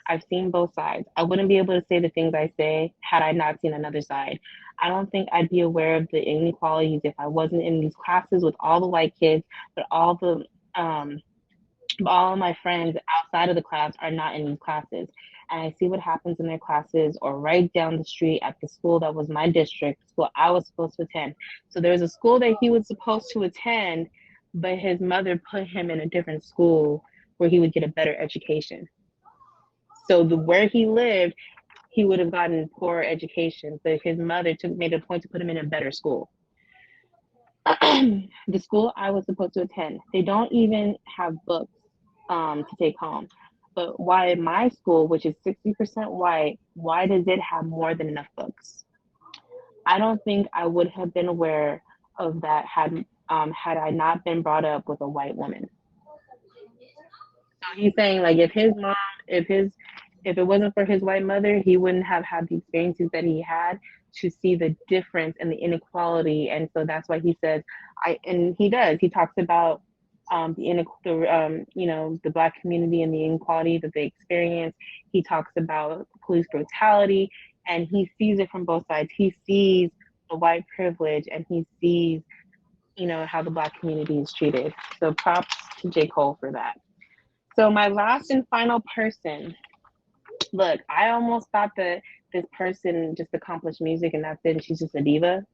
I've seen both sides. I wouldn't be able to say the things I say had I not seen another side. I don't think I'd be aware of the inequalities if I wasn't in these classes with all the white kids, but all of my friends outside of the class are not in these classes. And I see what happens in their classes or right down the street at the school that was my district, school I was supposed to attend. So there's a school that he was supposed to attend, but his mother put him in a different school where he would get a better education. So where he lived, he would have gotten poor education, but his mother made a point to put him in a better school. The school I was supposed to attend, they don't even have books to take home. But why my school, which is 60% white, why does it have more than enough books? I don't think I would have been aware of that had I not been brought up with a white woman. So he's saying like if it wasn't for his white mother, he wouldn't have had the experiences that he had to see the difference and the inequality. And so that's why he says, he talks about the Black community and the inequality that they experience. He talks about police brutality, and he sees it from both sides. He sees the white privilege, and he sees, how the Black community is treated. So props to J. Cole for that. So my last and final person. Look, I almost thought that this person just accomplished music and that's it, and she's just a diva.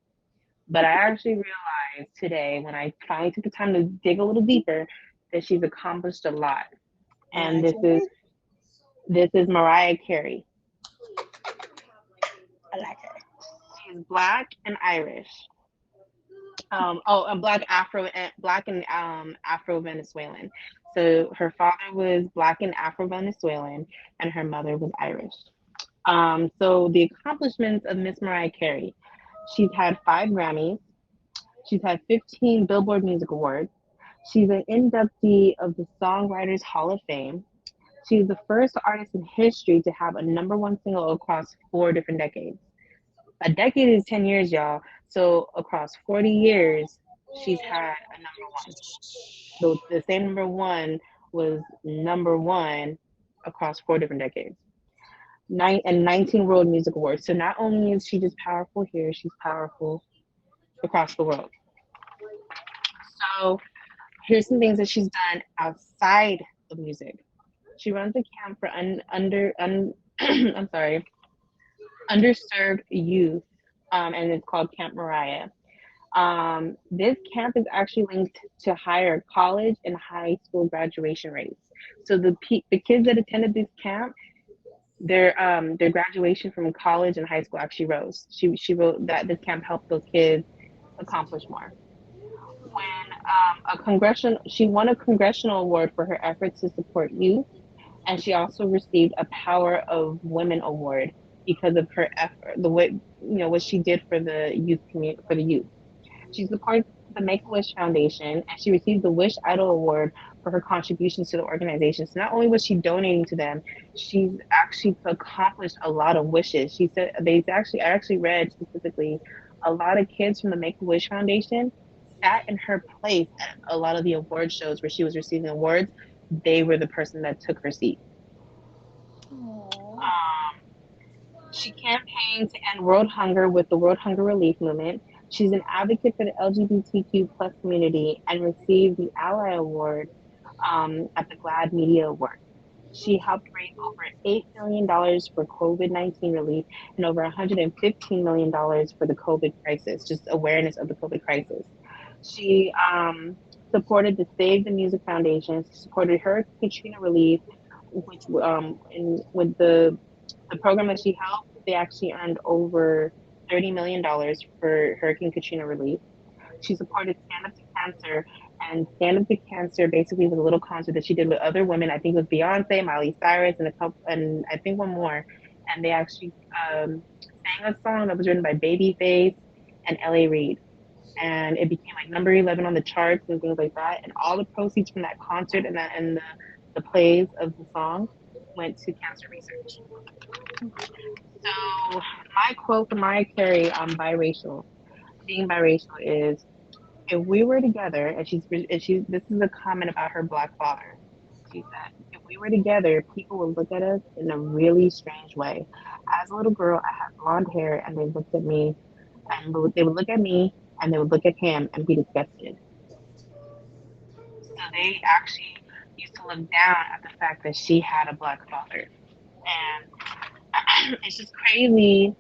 But I actually realized today, when I finally took the time to dig a little deeper, that she's accomplished a lot. And this is Mariah Carey. I like her. She's Black and Irish. And black and Afro Venezuelan. So her father was black and Afro Venezuelan, and her mother was Irish. So the accomplishments of Miss Mariah Carey: she's had 5 Grammys, she's had 15 Billboard Music Awards, she's an inductee of the Songwriters Hall of Fame. She's the first artist in history to have a #1 single across 4 different decades. A decade is 10 years, y'all. So across 40 years, she's had a #1. The same #1 was #1 across 4 different decades. 19 World Music Awards. So not only is she just powerful here, she's powerful across the world. So here's some things that she's done outside of music. She runs a camp for I'm sorry, underserved youth, and it's called Camp Mariah. This camp is actually linked to higher college and high school graduation rates. So the kids that attended this camp, their graduation from college and high school actually rose. She wrote that this camp helped those kids accomplish more. When a congressional she won a congressional award for her efforts to support youth, and she also received a Power of Women award because of her effort, the way what she did for the youth community, for the youth. She supports the Make a Wish Foundation, and she received the Wish Idol Award for her contributions to the organization. So not only was she donating to them, she's actually accomplished a lot of wishes. She said I actually read specifically a lot of kids from the Make a Wish Foundation sat in her place at a lot of the award shows where she was receiving awards. They were the person that took her seat. Aw. Um, She campaigned to end world hunger with the World Hunger Relief Movement. She's an advocate for the LGBTQ plus community and received the Ally Award at the GLAAD Media Awards. She helped raise over $8 million for COVID-19 relief and over $115 million for the COVID crisis, just awareness of the COVID crisis. She supported the Save the Music Foundation. She supported Hurricane Katrina relief, which with the program that she helped, they actually earned over $30 million for Hurricane Katrina relief. She supported Stand Up to Cancer, and Stand Up to Cancer basically was a little concert that she did with other women. I think it was Beyonce, Miley Cyrus, and a couple, and I think one more. And they actually sang a song that was written by Babyface and L.A. Reid, and it became like #11 on the charts and things like that. And all the proceeds from that concert and the plays of the song went to cancer research. So my quote from Mariah Carey on biracial, being biracial is, if we were together, and she this is a comment about her black father. She said, if we were together, people would look at us in a really strange way. As a little girl, I had blonde hair, and they would look at me, and they would look at him and be disgusted. So they actually used to look down at the fact that she had a black father, and it's just crazy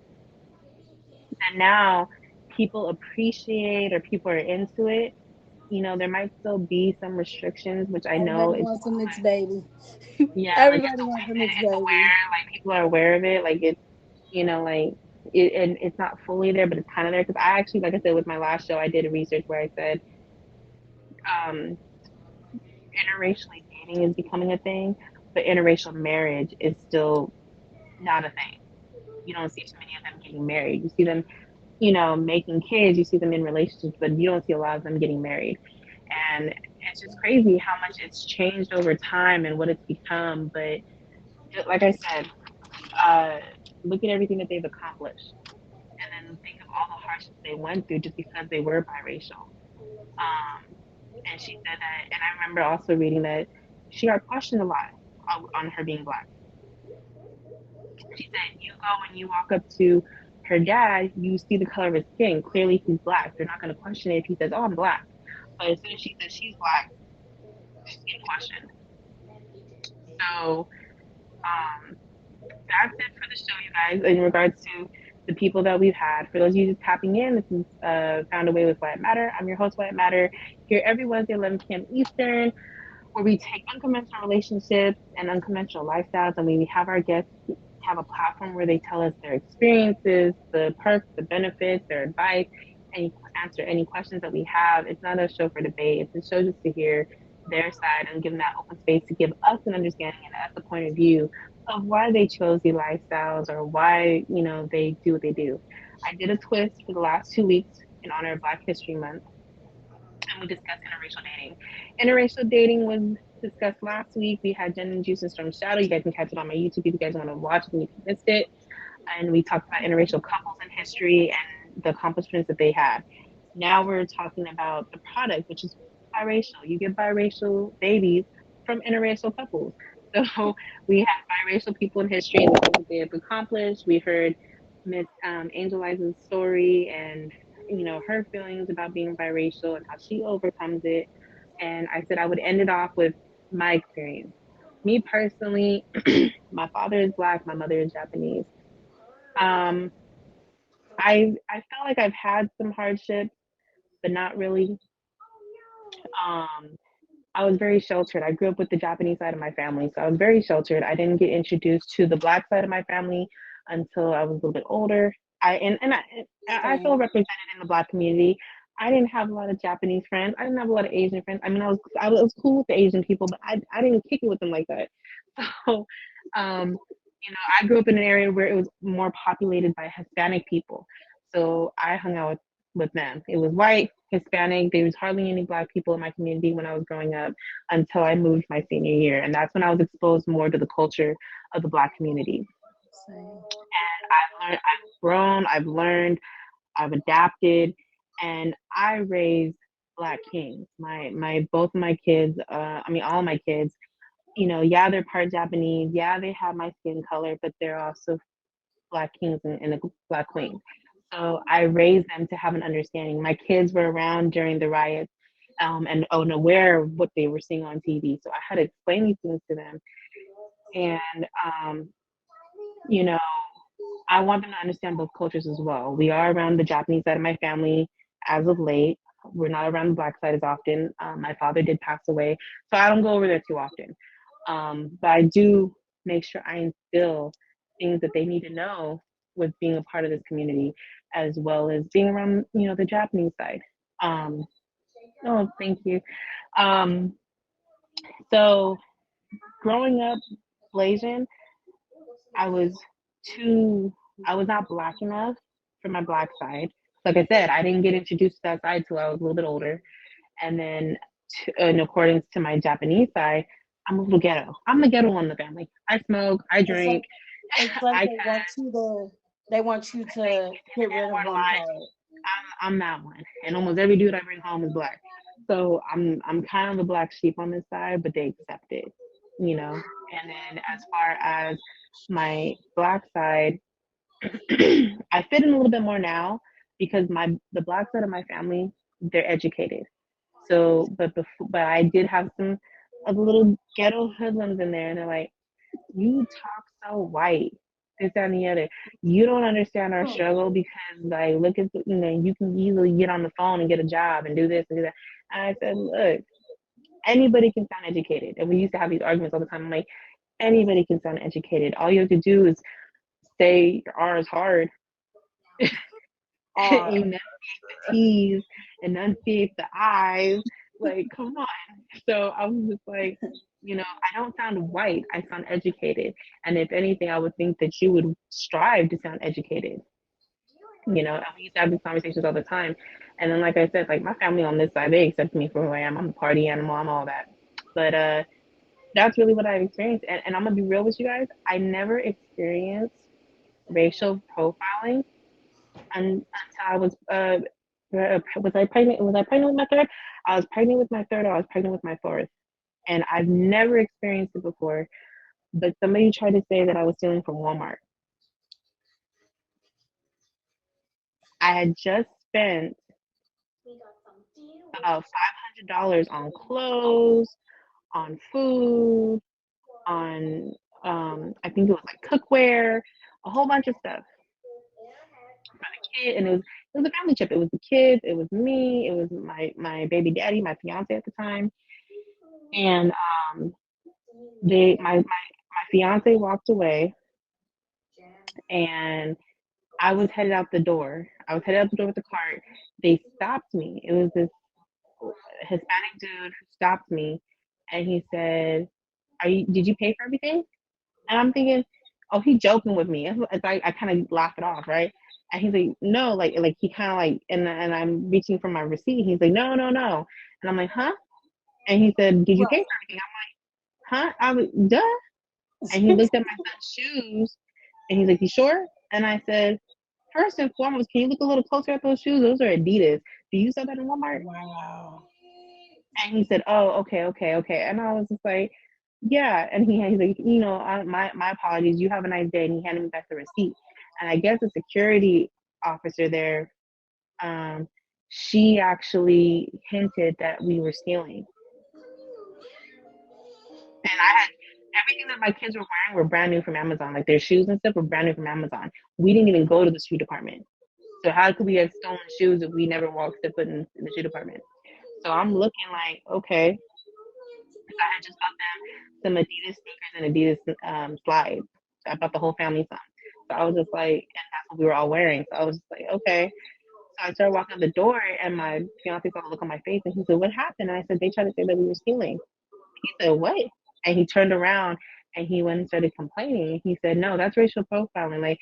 that now people appreciate or people are into it. There might still be some restrictions, which I know Everybody it's wants a mixed baby. yeah, like Everybody wants a mixed it's baby. aware, like people are aware of it, like like and it's not fully there, but it's kind of there. Because I actually, like I said, with my last show, I did a research where I said um, interracially dating is becoming a thing, but interracial marriage is still not a thing. You don't see too many of them getting married. You see them making kids, you see them in relationships, but you don't see a lot of them getting married. And it's just crazy how much it's changed over time and what it's become. But like I said, uh, look at everything that they've accomplished, and then think of all the hardships they went through just because they were biracial. And she said that, and I remember also reading that she got questioned a lot on her being black. She said, you go and you walk up to her dad, you see the color of his skin. Clearly, he's black. They're not going to question it if he says, oh, I'm black. But as soon as she says she's black, she's getting questioned. So that's it for the show, you guys, in regards to the people that we've had. For those of you just tapping in, this is Found a Way with Wyatt Matter. I'm your host, Wyatt Matter, here every Wednesday, 11 p.m. Eastern, where we take unconventional relationships and unconventional lifestyles, and we have our guests have a platform where they tell us their experiences, the perks, the benefits, their advice, any answer any questions that we have. It's not a show for debate. It's a show just to hear their side and give them that open space to give us an understanding and us a point of view of why they chose these lifestyles or why they do what they do. I did a twist for the last 2 weeks in honor of Black History Month, and we discussed interracial dating. Interracial dating was discussed last week. We had Jen and Juice's from Shadow. You guys can catch it on my YouTube if you guys want to watch it and you missed it. And we talked about interracial couples in history and the accomplishments that they had. Now we're talking about the product, which is biracial. You get biracial babies from interracial couples. So we have biracial people in history and the things that they have accomplished. We heard Miss Angel Eyez's story and her feelings about being biracial and how she overcomes it. And I said I would end it off with my experience. Me personally, my father is Black, my mother is Japanese. Um, I felt like I've had some hardships, but not really. Um, I was very sheltered. I grew up with the Japanese side of my family, so I was very sheltered. I didn't get introduced to the Black side of my family until I was a little bit older. I feel Same. represented in the Black community. I didn't have a lot of Japanese friends. I didn't have a lot of Asian friends. I mean, I was cool with the Asian people, but I didn't kick it with them like that. So, um, I grew up in an area where it was more populated by Hispanic people. So I hung out with them. It was white, Hispanic. There was hardly any Black people in my community when I was growing up until I moved my senior year. And that's when I was exposed more to the culture of the Black community. Same. I've grown, I've learned, I've adapted, and I raised Black kings. My both of my kids, all my kids, yeah, they're part Japanese. Yeah, they have my skin color, but they're also Black kings and a Black queen. So I raised them to have an understanding. My kids were around during the riots, and unaware of what they were seeing on TV. So I had to explain these things to them. And, you know, I want them to understand both cultures as well. We are around the Japanese side of my family as of late. We're not around the Black side as often. My father did pass away, so I don't go over there too often. But I do make sure I instill things that they need to know with being a part of this community, as well as being around, the Japanese side. Um, oh, thank you. Um, so growing up Blasian, I was too, I was not Black enough for my Black side. Like I said, I didn't get introduced to that side till I was a little bit older. And then, in accordance to my Japanese side, I'm a little ghetto. I'm the ghetto one in the family. I smoke, I It's like drink, it's like I they want you to get rid of one word part. I'm that one. And almost every dude I bring home is Black. So I'm kind of the Black sheep on this side, but they accept it. And then as far as my Black side, I fit in a little bit more now because the Black side of my family, they're educated. So, but I did have some of the little ghetto hoodlums in there, and they're like, "You talk so white, this that, and the other. You don't understand our Hmm. struggle because, like, look at you can easily get on the phone and get a job and do this and do that." And I said, "Look, anybody can sound educated." And we used to have these arguments all the time. I'm like, anybody can sound educated. All you have to do is say your R is hard, Or enunciate the T's, enunciate the I's. Like, come on. So I was just like, I don't sound white. I sound educated. And if anything, I would think that you would strive to sound educated. And we used to have these conversations all the time. And then, like I said, like my family on this side, they accept me for who I am. I'm a party animal. I'm all that. But that's really what I've experienced. And I'm gonna be real with you guys. I never experienced racial profiling until I was I pregnant? Was I pregnant with my third? I was pregnant with my third. Or I was pregnant with my fourth, and I've never experienced it before. But somebody tried to say that I was stealing from Walmart. I had just spent about $500 on clothes, on food, on I think it was like cookware, a whole bunch of stuff for the kid, and it was a family trip. It was the kids, it was me, it was my baby daddy, my fiance at the time, and my fiance walked away, and I was headed out the door. I was headed out the door with the cart. they stopped me. It was this Hispanic dude who stopped me, and he said, "Are you? Did you pay for everything?" And I'm thinking, "Oh, he joking with me." It's like I kind of laugh it off, right? And he's like, "No," like he kind of like, and I'm reaching for my receipt. He's like, "No, no, no," and I'm like, "Huh?" And he said, "Did you pay for everything?" I'm like, "Huh?" I was duh. And he looked at my son's shoes, and he's like, "You sure?" And I said, "First and foremost, can you look a little closer at those shoes? Those are Adidas. Do you sell that in Walmart?" Wow. And he said, "Oh, okay, okay, okay." And I was just like, "Yeah." And he's like, my apologies. You have a nice day." And he handed me back the receipt. And I guess the security officer there, um, she actually hinted that we were stealing. And I had everything that my kids were wearing were brand new from Amazon. Like their shoes and stuff were brand new from Amazon. We didn't even go to the shoe department. So how could we have stolen shoes if we never walked to put in the shoe department? So I'm looking like, okay, I had just bought them some Adidas sneakers and Adidas slides. So I bought the whole family some. So I was just like, and that's what we were all wearing. So I was just like, okay. So I started walking out the door, and my fiance saw the look on my face, and he said, "What happened?" And I said, "They tried to say that we were stealing." He said, "What?" And he turned around and he went and started complaining. He said, "No, that's racial profiling. Like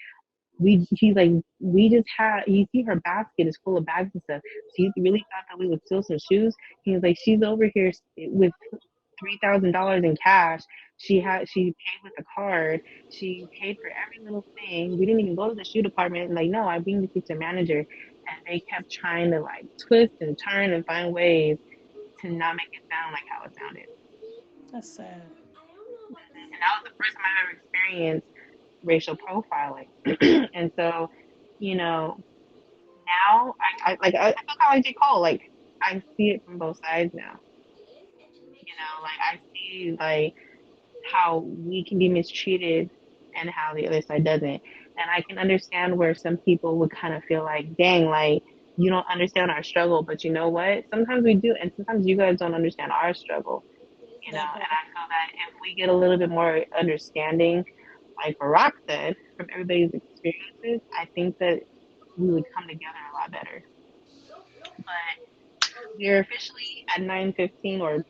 he's like, we just had. You see, her basket is full of bags and stuff. So you really thought that we would steal some shoes?" He was like, "She's over here with $3,000 in cash. She paid with a card. She paid for every little thing. We didn't even go to the shoe department. And like, no, I being the kitchen manager." And they kept trying to like twist and turn and find ways to not make it sound like how it sounded. That's sad. And that was the first time I've ever experienced racial profiling. And so, you know, now I feel kind of like J. Cole. Like I see it from both sides now. Like I see like how we can be mistreated and how the other side doesn't. And I can understand where some people would kind of feel like, dang, like you don't understand our struggle. But you know what? Sometimes we do, and sometimes you guys don't understand our struggle. That And part. I feel that if we get a little bit more understanding, like Barack said, from everybody's experiences, I think that we would come together a lot better. But we're officially at 9:15 or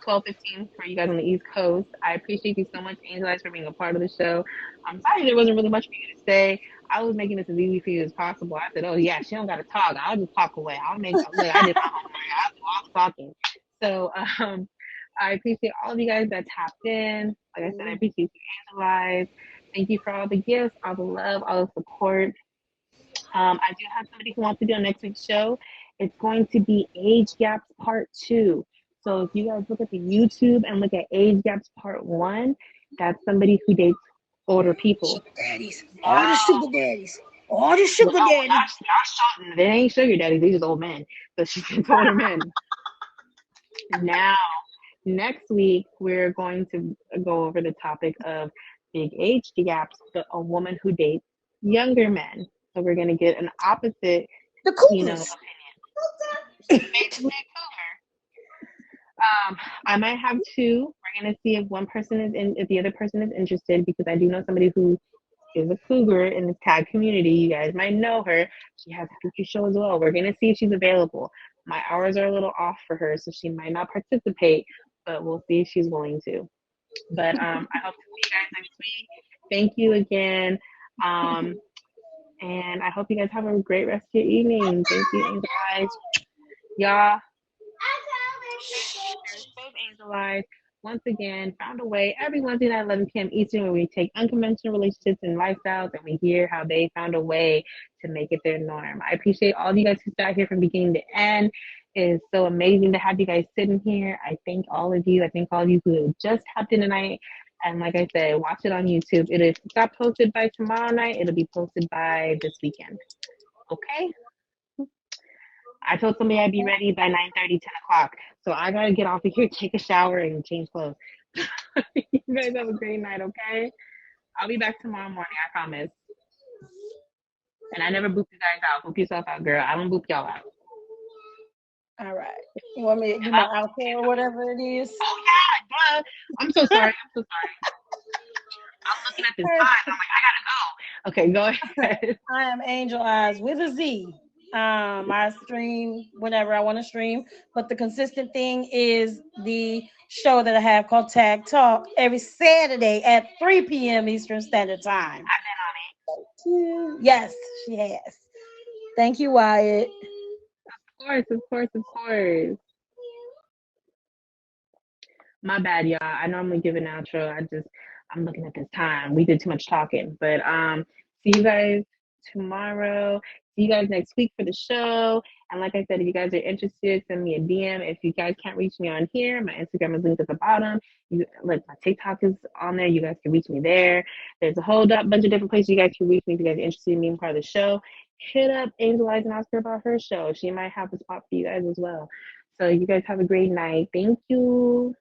12:15 for you guys on the East Coast. I appreciate you so much, Angel Eyez, for being a part of the show. I'm sorry there wasn't really much for you to say. I was making this as easy for you as possible. I said, "Oh yeah, she don't got to talk. I'll just talk away. I'll make look. I did my homework. I'll do all the talking." So I appreciate all of you guys that tapped in. Like I said, I appreciate you, Angel Eyez. Thank you for all the gifts, all the love, all the support. I do have somebody who wants to be on next week's show. It's going to be Age Gaps Part 2. So if you guys look at the YouTube and look at Age Gaps Part 1, that's somebody who dates older people. Sugar daddies. All the Now, sugar daddies. All the well, sugar oh, daddies. y'all short. They ain't sugar daddies. They just old men. So she gets older men. Now, next week, we're going to go over the topic of big age gaps, but a woman who dates younger men. So we're going to get an opposite, The opinion. cougars. Basically a cougar. I might have two. We're gonna see if one person is in, if the other person is interested, because I do know somebody who is a cougar in the tag community. You guys might know her. She has a future show as well. We're gonna see if she's available. My hours are a little off for her, so she might not participate, but we'll see if she's willing to. But I hope to see you guys next week. Thank you again. Um, and I hope you guys have a great rest of your evening. Thank you, guys. Y'all, Angel Eyez. Once again, found a way every Wednesday night at 11 p.m. Eastern, where we take unconventional relationships and lifestyles and we hear how they found a way to make it their norm. I appreciate all of you guys who sat here from beginning to end. It is so amazing to have you guys sitting here. I thank all of you. I thank all of you who just tapped in tonight. And like I said, watch it on YouTube. If it's not posted by tomorrow night, it'll be posted by this weekend. Okay? I told somebody I'd be ready by 9:30, 10 o'clock. So I gotta get off of here, take a shower, and change clothes. You guys have a great night, okay? I'll be back tomorrow morning, I promise. And I never boop you guys out. Boop yourself out, girl. I don't boop y'all out. All right. You want me to If do I my boop outro or whatever it is? oh yeah, duh. I'm so sorry. I'm so sorry. I'm looking at this time. I'm like, I gotta go. Okay, go ahead. I am Angel Eyez with a Z. I stream whenever I want to stream, but the consistent thing is the show that I have called Tag Talk every Saturday at 3 p.m. Eastern Standard Time. Yes, she has. Thank you, Wyatt. Of course, of course, of course. My bad, y'all. I normally give an outro. I'm looking at this time. We did too much talking. But see you guys tomorrow. See you guys next week for the show. And like I said, if you guys are interested, send me a DM. If you guys can't reach me on here, my Instagram is linked at the bottom. You like my TikTok is on there. You guys can reach me there. There's a whole bunch of different places you guys can reach me if you guys are interested in being part of the show. Hit up Angel Eyez and ask her about her show. She might have a spot for you guys as well. So you guys have a great night. Thank you.